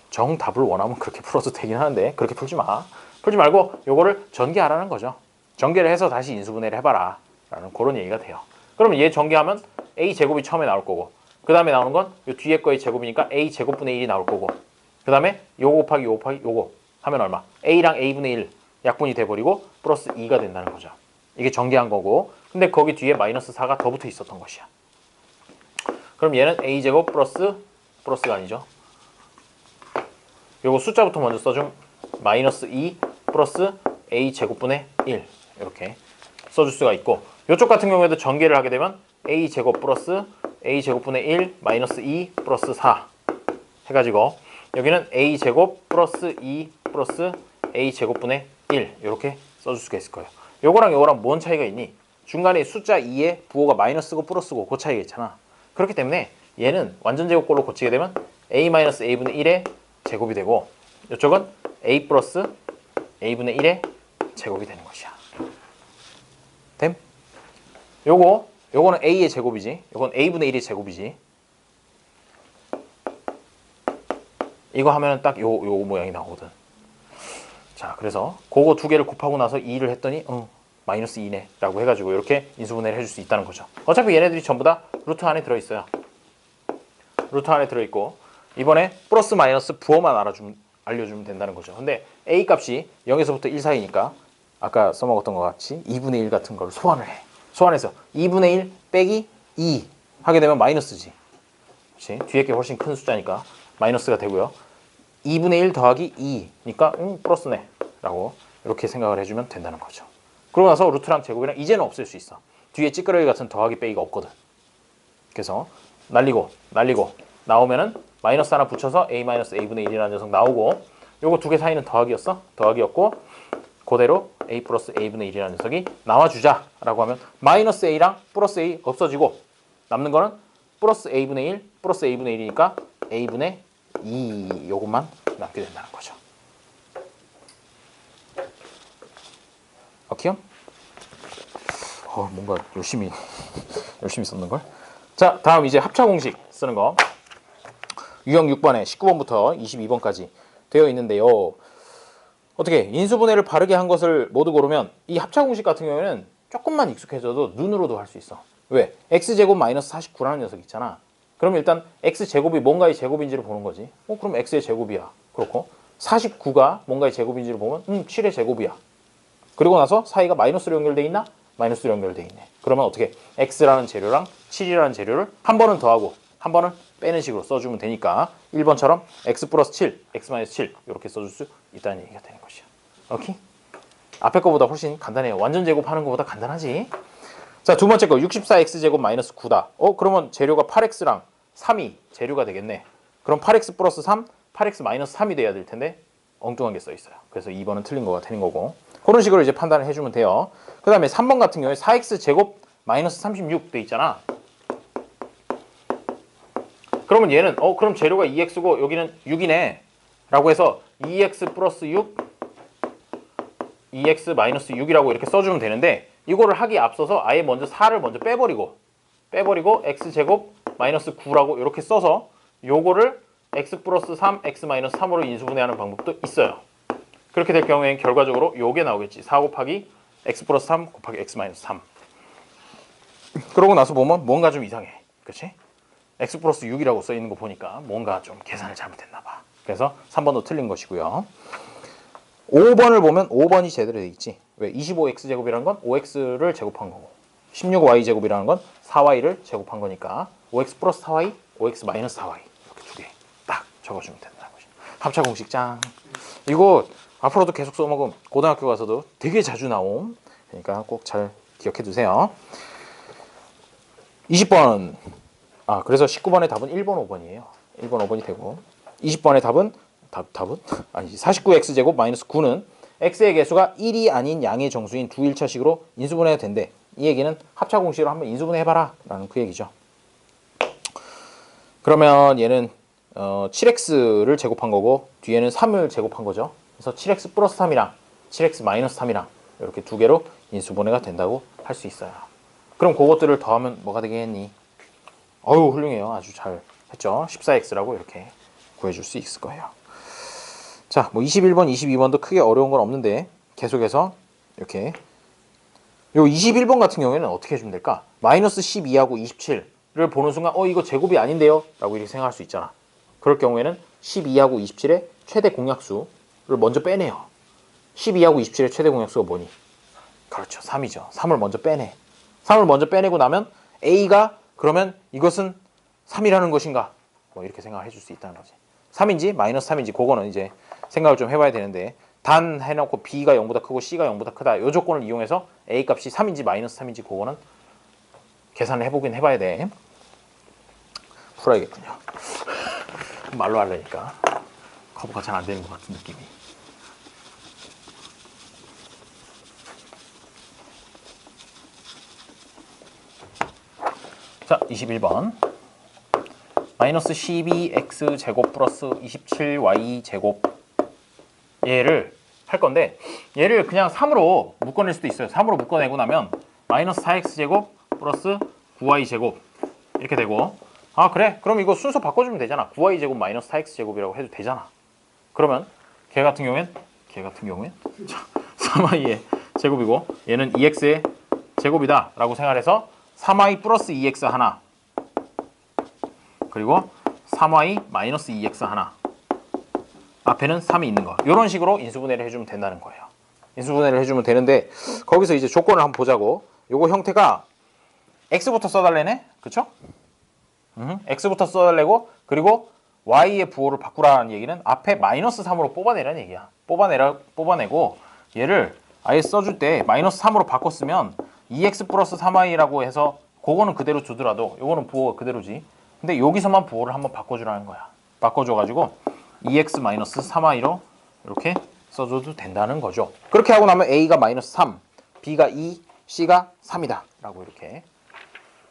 정답을 원하면 그렇게 풀어도 되긴 하는데 그렇게 풀지 마. 풀지 말고 요거를 전개하라는 거죠. 전개를 해서 다시 인수분해를 해봐라 라는 그런 얘기가 돼요. 그러면 얘 전개하면 A제곱이 처음에 나올 거고 그 다음에 나오는 건 요 뒤에 거의 제곱이니까 A제곱분의 1이 나올 거고 그 다음에 요거 곱하기 요거 곱하기 요거 하면 얼마? A랑 A분의 1 약분이 돼버리고 플러스 2가 된다는 거죠. 이게 전개한 거고 근데 거기 뒤에 마이너스 4가 더 붙어 있었던 것이야. 그럼 얘는 A제곱 플러스가 아니죠. 요거 숫자부터 먼저 써줌. 마이너스 2 플러스 A제곱분의 1 이렇게 써줄 수가 있고 이쪽 같은 경우에도 전개를 하게 되면 A제곱 플러스 A제곱분의 1 마이너스 2 플러스 4 해가지고 여기는 A제곱 플러스 2 플러스 A제곱분의 1 이렇게 써줄 수가 있을 거예요. 요거랑 요거랑 뭔 차이가 있니? 중간에 숫자 2에 부호가 마이너스고 플러스고 그 차이가 있잖아. 그렇기 때문에 얘는 완전 제곱꼴로 고치게 되면 A 마이너스 A분의 1의 제곱이 되고 이쪽은 A 플러스 A분의 1의 제곱이 되는 것이야. 됨? 요거는 A의 제곱이지. 요건 A분의 1의 제곱이지. 이거 하면은 딱 요 모양이 나오거든. 자, 그래서 그거 두 개를 곱하고 나서 2를 했더니 마이너스 2네 라고 해가지고 이렇게 인수분해를 해줄 수 있다는 거죠. 어차피 얘네들이 전부 다 루트 안에 들어있어요. 루트 안에 들어있고 이번에 플러스 마이너스 부호만 알려주면 된다는 거죠. 근데 A 값이 0에서부터 1 사이니까 아까 써먹었던 것 같이 2분의 1 같은 걸 소환을 해. 소환해서 2분의 1 빼기 2 하게 되면 마이너스지. 그렇지? 뒤에 게 훨씬 큰 숫자니까 마이너스가 되고요. 2분의 1 더하기 2니까 플러스네 라고 이렇게 생각을 해주면 된다는 거죠. 그러고 나서 루트랑 제곱이랑 이제는 없앨 수 있어. 뒤에 찌끄러기 같은 더하기 빼기가 없거든. 그래서 날리고 나오면은 마이너스 하나 붙여서 A 마이너스 A분의 1이라는 녀석 나오고 요거 두 개 사이는 더하기였어. 더하기였고 그대로 A 플러스 A분의 1이라는 녀석이 나와주자 라고 하면 마이너스 A랑 플러스 A 없어지고 남는 거는 플러스 A분의 1 플러스 A분의 1이니까 A분의 2 요것만 남게 된다는 거죠. 오케이요? 뭔가 열심히 썼는걸? 자, 다음 이제 합차 공식 쓰는 거. 유형 6번에 19번부터 22번까지 되어 있는데요. 어떻게 인수분해를 바르게 한 것을 모두 고르면 이 합차 공식 같은 경우에는 조금만 익숙해져도 눈으로도 할 수 있어. 왜? x제곱 마이너스 49라는 녀석 있잖아. 그럼 일단 x제곱이 뭔가의 제곱인지를 보는 거지. 그럼 x의 제곱이야. 그렇고 49가 뭔가의 제곱인지를 보면 7의 제곱이야. 그리고 나서 사이가 마이너스로 연결돼 있나? 마이너스로 연결돼 있네. 그러면 어떻게 x라는 재료랑 7이라는 재료를 한 번은 더하고 한 번은 빼는 식으로 써주면 되니까 1번처럼 x 플러스 7, x 마이너스 7 이렇게 써줄 수 있다는 얘기가 되는 것이야. 오케이? 앞에 거보다 훨씬 간단해요. 완전 제곱하는 것보다 간단하지. 자, 두 번째 거 64x제곱 마이너스 9다. 그러면 재료가 8x랑 3이 재료가 되겠네. 그럼 8x 플러스 3, 8x 마이너스 3이 돼야 될 텐데 엉뚱한 게 써 있어요. 그래서 2번은 틀린 거가 되는 거고 그런 식으로 이제 판단을 해주면 돼요. 그 다음에 3번 같은 경우에 4x제곱 마이너스 36 돼 있잖아. 그러면 얘는 그럼 재료가 2x고 여기는 6이네 라고 해서 2x 플러스 6 2x-6이라고 이렇게 써주면 되는데 이거를 하기에 앞서서 아예 먼저 4를 먼저 빼버리고 x제곱 마이너스 9라고 이렇게 써서 요거를 x 플러스 3, x 마이너스 3으로 인수분해하는 방법도 있어요. 그렇게 될 경우에는 결과적으로 요게 나오겠지. 4 곱하기 x 플러스 3 곱하기 x 마이너스 3. 그러고 나서 보면 뭔가 좀 이상해. 그렇지? x 플러스 6이라고 써 있는 거 보니까 뭔가 좀 계산을 잘못했나 봐. 그래서 3번도 틀린 것이고요. 5번을 보면 5번이 제대로 돼 있지. 왜? 25x제곱이라는 건 5x를 제곱한 거고 16y제곱이라는 건 4y를 제곱한 거니까 5x 플러스 4y, 5x 마이너스 4y 이렇게 두 개 딱 적어주면 된다는 거죠. 합차 공식 짱. 이거 앞으로도 계속 써먹으면 고등학교 가서도 되게 자주 나옴. 그러니까 꼭 잘 기억해 두세요. 20번. 그래서 19번의 답은 1번, 5번이에요. 1번, 5번이 되고 20번의 답은 아니지. 49x제곱 마이너스 9는 x의 개수가 1이 아닌 양의 정수인 두 일차식으로 인수분해가 된대. 이 얘기는 합차 공식으로 한번 인수분해해봐라 라는 그 얘기죠. 그러면 얘는 7x를 제곱한 거고 뒤에는 3을 제곱한 거죠. 그래서 7x 플러스 3이랑 7x 마이너스 3이랑 이렇게 두 개로 인수분해가 된다고 할 수 있어요. 그럼 그것들을 더하면 뭐가 되겠니? 어유 훌륭해요. 아주 잘 했죠. 14x라고 이렇게 구해줄 수 있을 거예요. 자, 뭐 21번, 22번도 크게 어려운 건 없는데 계속해서 이렇게 요 21번 같은 경우에는 어떻게 해주면 될까? 마이너스 12하고 27을 보는 순간 이거 제곱이 아닌데요? 라고 이렇게 생각할 수 있잖아. 그럴 경우에는 12하고 27의 최대 공약수를 먼저 빼내요. 12하고 27의 최대 공약수가 뭐니? 그렇죠. 3이죠. 3을 먼저 빼내. 3을 먼저 빼내고 나면 A가 그러면 이것은 3이라는 것인가? 뭐 이렇게 생각을 해줄 수 있다는 거지. 3인지 마이너스 3인지 그거는 이제 생각을 좀 해봐야 되는데 단 해놓고 B가 0보다 크고 C가 0보다 크다 이 조건을 이용해서 A 값이 3인지 마이너스 3인지 그거는 계산을 해보긴 해봐야 돼. 풀어야겠군요. 말로 하려니까 커버가 잘 안 되는 것 같은 느낌이. 자, 21번. 마이너스 12x제곱 플러스 27y제곱 얘를 할 건데 얘를 그냥 3으로 묶어낼 수도 있어요. 3으로 묶어내고 나면 마이너스 4x제곱 플러스 9y제곱 이렇게 되고 그래? 그럼 이거 순서 바꿔주면 되잖아. 9y제곱 마이너스 4x제곱이라고 해도 되잖아. 그러면 걔 같은 경우엔 3y의 제곱이고 얘는 2x의 제곱이다 라고 생각해서 3y 플러스 2x 하나 그리고 3y 마이너스 2x 하나 앞에는 3이 있는 거 이런 식으로 인수분해를 해주면 된다는 거예요. 인수분해를 해주면 되는데 거기서 이제 조건을 한번 보자고. 요거 형태가 x부터 써달래네. 그쵸? x부터 써달래고 그리고 y의 부호를 바꾸라는 얘기는 앞에 마이너스 3으로 뽑아내라는 얘기야. 뽑아내고 얘를 아예 써줄 때 마이너스 3으로 바꿨으면 2x 플러스 3y라고 해서 그거는 그대로 주더라도 요거는 부호가 그대로지. 근데 여기서만 부호를 한번 바꿔주라는 거야. 바꿔줘가지고 2x 마이너스 3y로 이렇게 써줘도 된다는 거죠. 그렇게 하고 나면 a가 마이너스 3, b가 2, c가 3이다 라고 이렇게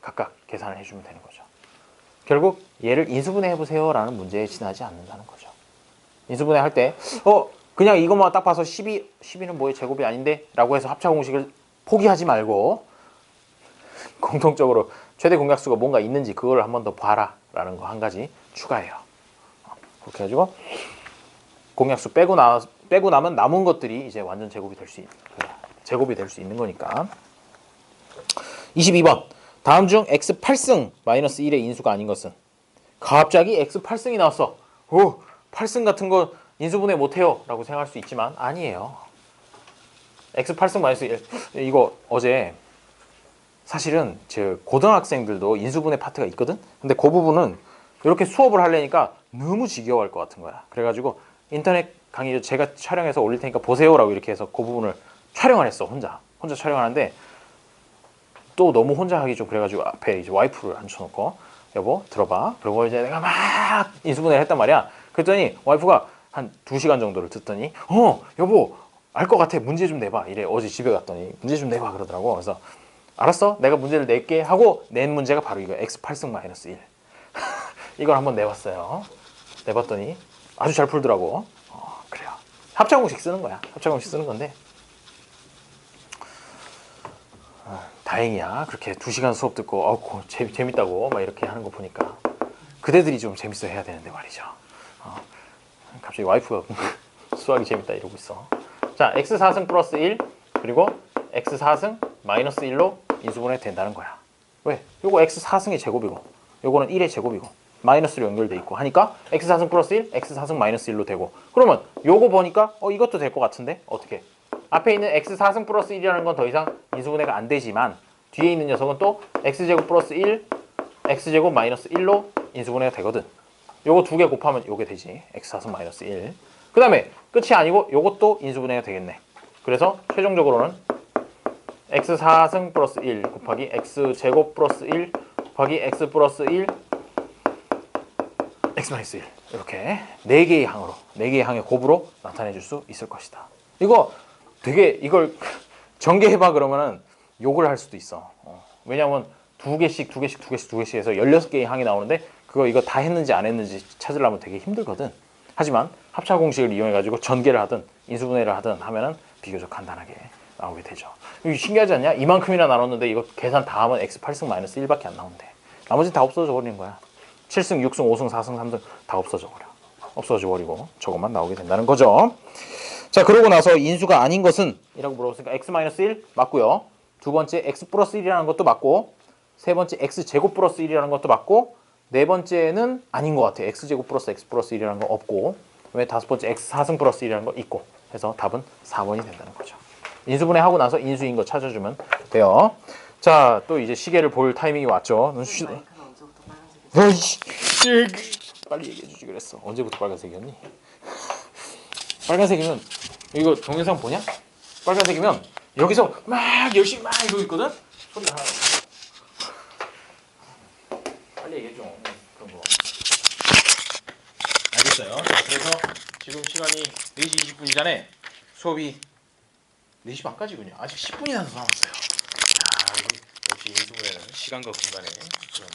각각 계산을 해주면 되는 거죠. 결국 얘를 인수분해 해보세요 라는 문제에 지나지 않는다는 거죠. 인수분해 할 때 그냥 이것만 딱 봐서 12는 뭐의 제곱이 아닌데 라고 해서 합차 공식을 포기하지 말고 공통적으로 최대 공약수가 뭔가 있는지 그걸 한 번 더 봐라 라는 거 한 가지 추가해요. 그렇게 해가지고 공약수 빼고 나면 남은 것들이 이제 완전 제곱이 될 수 있는 거니까. 22번. 다음 중 x 8승 마이너스 1의 인수가 아닌 것은? 갑자기 x 8승이 나왔어. 8승 같은 거 인수분해 못해요 라고 생각할 수 있지만 아니에요. x 8승 마이너스 1 이거 어제 사실은 제 고등학생들도 인수분해 파트가 있거든. 근데 그 부분은 이렇게 수업을 하려니까 너무 지겨워할 것 같은 거야. 그래가지고 인터넷 강의 제가 촬영해서 올릴 테니까 보세요라고 이렇게 해서 그 부분을 촬영을 했어. 혼자 촬영하는데 또 너무 혼자 하기 좀 그래가지고 앞에 이제 와이프를 앉혀놓고 여보 들어봐. 그리고 이제 내가 막 인수분해를 했단 말이야. 그랬더니 와이프가 한 2시간 정도를 듣더니 여보 알 것 같아. 문제 좀 내봐. 이래. 어제 집에 갔더니 문제 좀 내봐 그러더라고. 그래서 알았어. 내가 문제를 낼게 하고 낸 문제가 바로 이거 x 8승 마이너스 1 이걸 한번 내봤어요. 내봤더니 아주 잘 풀더라고. 그래요. 합차 공식 쓰는 거야. 합차 공식 쓰는 건데 다행이야. 그렇게 2시간 수업 듣고 재밌다고 막 이렇게 하는 거 보니까 그대들이 좀 재밌어 해야 되는데 말이죠. 갑자기 와이프가 수학이 재밌다 이러고 있어. 자, x 4승 플러스 1 그리고 x 4승 마이너스 1로 인수분해 된다는 거야. 왜? 요거 x 4승의 제곱이고 요거는 1의 제곱이고 마이너스로 연결돼 있고 하니까 x 4승 플러스 1, x 4승 마이너스 1로 되고 그러면 요거 보니까 이것도 될 것 같은데 어떻게? 앞에 있는 x 4승 플러스 1이라는 건 더 이상 인수분해가 안 되지만 뒤에 있는 녀석은 또 x제곱 플러스 1, x제곱 마이너스 1로 인수분해가 되거든. 요거 2개 곱하면 요게 되지. x 4승 마이너스 1. 그 다음에 끝이 아니고 요것도 인수분해가 되겠네. 그래서 최종적으로는 x 4승 플러스 1 곱하기 x제곱 플러스 1 곱하기 x 플러스 1 x 마이너스 1 이렇게 4개의 항으로 4개의 항의 곱으로 나타내 줄 수 있을 것이다. 이거 되게 이걸 전개해봐 그러면은 욕을 할 수도 있어. 왜냐면 2개씩 해서 16개의 항이 나오는데 이거 다 했는지 안 했는지 찾으려면 되게 힘들거든. 하지만 합차 공식을 이용해 가지고 전개를 하든 인수분해를 하든 하면은 비교적 간단하게 나오게 되죠. 이거 신기하지 않냐? 이만큼이나 나눴는데 이거 계산 다 하면 x 8승 마이너스 1밖에 안 나온대. 나머지는 다 없어져 버리는 거야. 7승, 6승, 5승, 4승, 3승 다 없어져 버리고 저것만 나오게 된다는 거죠. 자, 그러고 나서 인수가 아닌 것은 이라고 물어봤으니까 x-1 맞고요. 두 번째 x 플러스 1이라는 것도 맞고 세 번째 x 제곱 플러스 1이라는 것도 맞고 네 번째는 아닌 것 같아. x 제곱 플러스 x 플러스 1이라는 거 없고 왜 다섯 번째 x 4승 플러스 1이라는 거 있고 해서 답은 4번이 된다는 거죠. 인수분해 하고 나서 인수인 거 찾아주면 돼요. 자, 또 이제 시계를 볼 타이밍이 왔죠. 마이크는 언제부터 빨간색이지? 빨리 얘기해 주지 그랬어. 언제부터 빨간색이었니? 빨간색이면 이거 동영상 보냐? 빨간색이면 여기서 막 열심히 막 이러고 있거든? 소리가 하나 없어. 빨리 얘기해 줘. 그런 거. 알겠어요. 자, 그래서 지금 시간이 4시 20분이잖아요. 수업이 4시 반까지군요. 아직 10분이나 더 남았어요. 역시 인수분해는 시간과 공간의 그런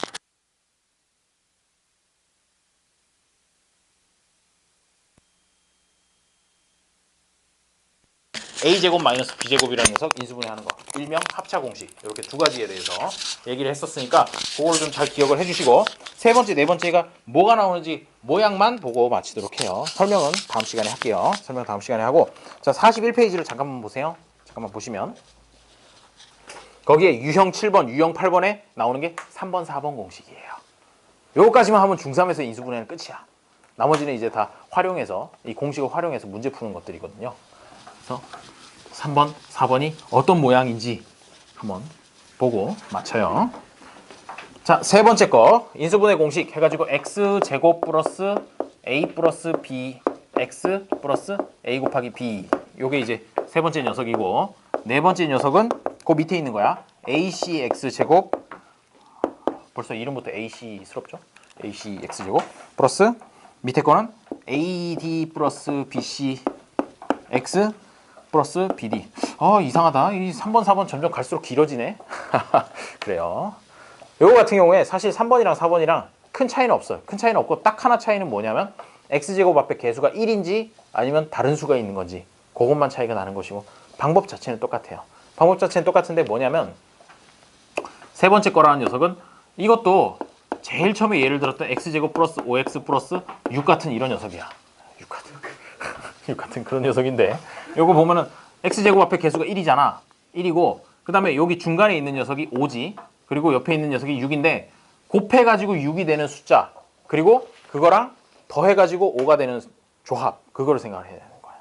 a제곱 마이너스 b제곱이라는 녀석 인수분해하는 거 일명 합차 공식 이렇게 두 가지에 대해서 얘기를 했었으니까 그걸 좀 잘 기억을 해주시고 세 번째 네 번째가 뭐가 나오는지 모양만 보고 마치도록 해요. 설명은 다음 시간에 할게요. 설명 다음 시간에 하고 자 41페이지를 잠깐만 보세요. 잠깐만 보시면 거기에 유형 7번 유형 8번에 나오는 게 3번 4번 공식이에요. 요거까지만 하면 중3에서 인수분해는 끝이야. 나머지는 이제 다 활용해서 이 공식을 활용해서 문제 푸는 것들이거든요. 그래서 3번, 4번이 어떤 모양인지 한번 보고 맞춰요. 자, 세 번째 거 인수분해 공식 해가지고 x제곱 플러스 a 플러스 b x 플러스 a 곱하기 b 요게 이제 세 번째 녀석이고 네 번째 녀석은 그 밑에 있는 거야. acx 제곱 벌써 이름부터 ac스럽죠? acx 제곱 플러스 밑에 거는 ad 플러스 bc x 플러스 bd. 이상하다. 이 3번, 4번 점점 갈수록 길어지네. 그래요. 요거 같은 경우에 사실 3번이랑 4번이랑 큰 차이는 없어요. 큰 차이는 없고 딱 하나 차이는 뭐냐면 x제곱 앞에 개수가 1인지 아니면 다른 수가 있는 건지 그것만 차이가 나는 것이고 방법 자체는 똑같아요. 방법 자체는 똑같은데 뭐냐면 세 번째 거라는 녀석은 이것도 제일 처음에 예를 들었던 x제곱 플러스 5x 플러스 6 같은 이런 녀석이야. 6 같은 그런 녀석인데 요거 보면은 x제곱 앞에 개수가 1이잖아. 1이고 그 다음에 여기 중간에 있는 녀석이 5지. 그리고 옆에 있는 녀석이 6인데 곱해가지고 6이 되는 숫자 그리고 그거랑 더해가지고 5가 되는 조합 그거를 생각을 해야 되는 거야.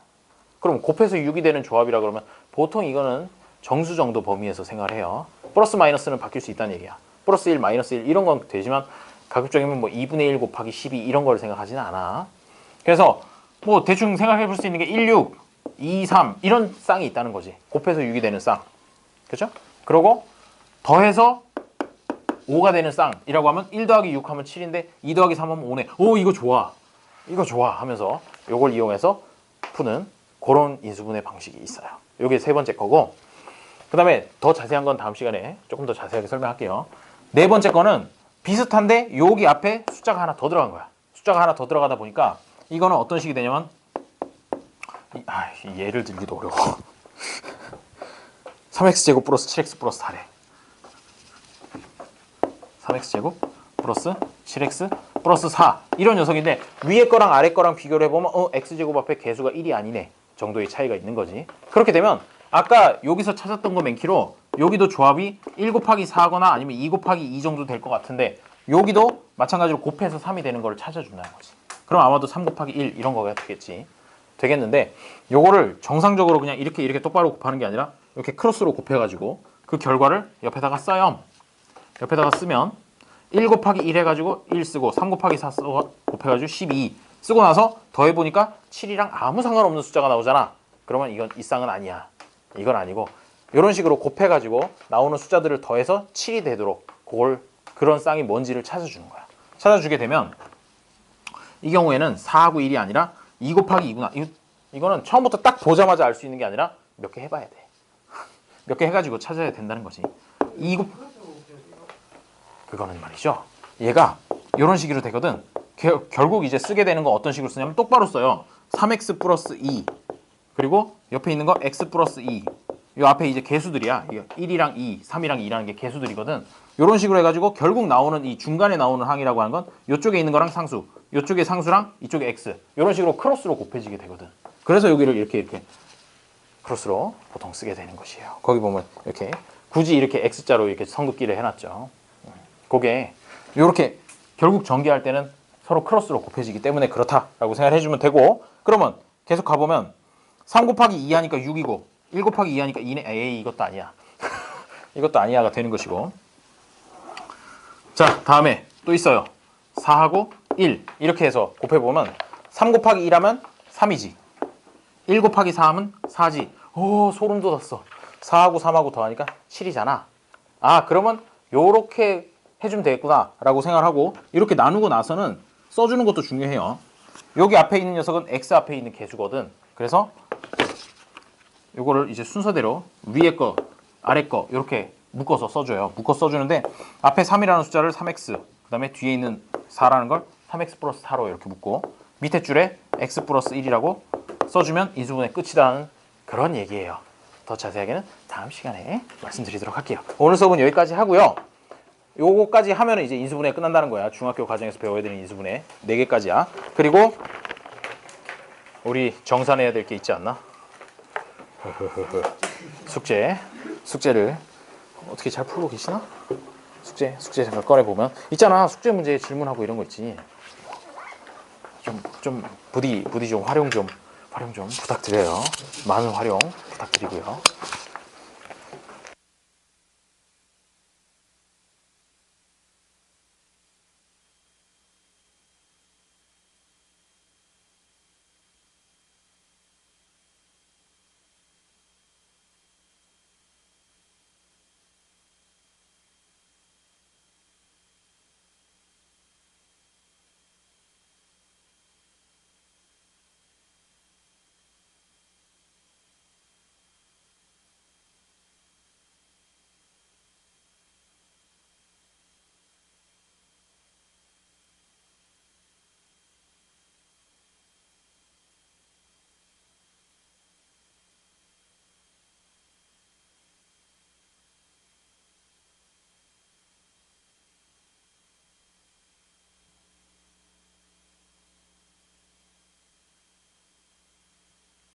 그럼 곱해서 6이 되는 조합이라 그러면 보통 이거는 정수 정도 범위에서 생각을 해요. 플러스 마이너스는 바뀔 수 있다는 얘기야. 플러스 1, 마이너스 1 이런 건 되지만 가급적이면 뭐 2분의 1 곱하기 12 이런 걸 생각하지는 않아. 그래서 뭐 대충 생각해 볼 수 있는 게 1, 6, 2, 3 이런 쌍이 있다는 거지. 곱해서 6이 되는 쌍. 그죠? 그러고 더해서 5가 되는 쌍이라고 하면 1 더하기 6 하면 7인데 2 더하기 3 하면 5네. 오 이거 좋아. 이거 좋아 하면서 요걸 이용해서 푸는 그런 인수분해 방식이 있어요. 요게 세 번째 거고 그 다음에 더 자세한 건 다음 시간에 조금 더 자세하게 설명할게요. 네 번째 거는 비슷한데 여기 앞에 숫자가 하나 더 들어간 거야. 숫자가 하나 더 들어가다 보니까 이거는 어떤 식이 되냐면 예를 들기도 어려워. 3x제곱 플러스 7x 플러스 4래. 3x제곱 플러스 7x 플러스 4 이런 녀석인데 위에 거랑 아래 거랑 비교를 해보면 x제곱 앞에 개수가 1이 아니네 정도의 차이가 있는 거지. 그렇게 되면 아까 여기서 찾았던 거 맨키로 여기도 조합이 1 곱하기 4거나 아니면 2 곱하기 2 정도 될 것 같은데 여기도 마찬가지로 곱해서 3이 되는 거를 찾아준다는 거지. 그럼 아마도 3 곱하기 1 이런 거가 되겠는데 요거를 정상적으로 그냥 이렇게 똑바로 곱하는 게 아니라 이렇게 크로스로 곱해가지고 그 결과를 옆에다가 써요. 옆에다가 쓰면 1 곱하기 1 해가지고 1 쓰고 3 곱하기 4 곱해가지고 12 쓰고 나서 더해보니까 7이랑 아무 상관없는 숫자가 나오잖아. 그러면 이건 이 쌍은 아니야. 이건 아니고 이런 식으로 곱해가지고 나오는 숫자들을 더해서 7이 되도록 그런 쌍이 뭔지를 찾아주는 거야. 찾아주게 되면 이 경우에는 4하고 1이 아니라 2 곱하기 2구나. 이거는 처음부터 딱 보자마자 알 수 있는 게 아니라 몇 개 해봐야 돼. 몇 개 해가지고 찾아야 된다는 거지. 그거는 말이죠. 얘가 이런 식으로 되거든. 결국 이제 쓰게 되는 건 어떤 식으로 쓰냐면 똑바로 써요. 3x 플러스 2 그리고 옆에 있는 거 x 플러스 2 이 앞에 이제 개수들이야. 1이랑 2, 3이랑 2라는 게 개수들이거든. 이런 식으로 해가지고 결국 나오는 이 중간에 나오는 항이라고 하는 건 이쪽에 있는 거랑 상수, 이쪽에 상수랑 이쪽에 x 이런 식으로 크로스로 곱해지게 되거든. 그래서 여기를 이렇게 크로스로 보통 쓰게 되는 것이에요. 거기 보면 이렇게 굳이 이렇게 x자로 이렇게 성급기를 해놨죠. 그게 이렇게 결국 전개할 때는 서로 크로스로 곱해지기 때문에 그렇다라고 생각을 해주면 되고 그러면 계속 가보면 3 곱하기 2 하니까 6이고 1 곱하기 2 하니까 2네. 에이 이것도 아니야. 이것도 아니야가 되는 것이고 자 다음에 또 있어요. 4하고 1 이렇게 해서 곱해보면 3 곱하기 1 하면 3이지 1 곱하기 4 하면 4지 오 소름 돋았어. 4하고 3하고 더하니까 7이잖아. 아 그러면 요렇게 해주면 되겠구나 라고 생각을 하고 이렇게 나누고 나서는 써주는 것도 중요해요. 여기 앞에 있는 녀석은 x 앞에 있는 개수거든. 그래서 요거를 이제 순서대로 위에 거 아래 거 이렇게 묶어서 써줘요. 묶어 써주는데 앞에 3이라는 숫자를 3x 그 다음에 뒤에 있는 4라는 걸 3x 플러스 4로 이렇게 묶고 밑에 줄에 x 플러스 1이라고 써주면 인수분해 끝이라는 그런 얘기예요. 더 자세하게는 다음 시간에 말씀드리도록 할게요. 오늘 수업은 여기까지 하고요. 요거까지 하면 이제 인수분해 끝난다는 거야. 중학교 과정에서 배워야 되는 인수분해 4개까지야. 그리고 우리 정산해야 될 게 있지 않나? 숙제를 어떻게 잘 풀고 계시나? 숙제 잠깐 꺼내보면 있잖아. 숙제 문제 질문하고 이런 거 있지. 좀 부디 좀 활용 좀 부탁드려요. 많은 활용 부탁드리고요.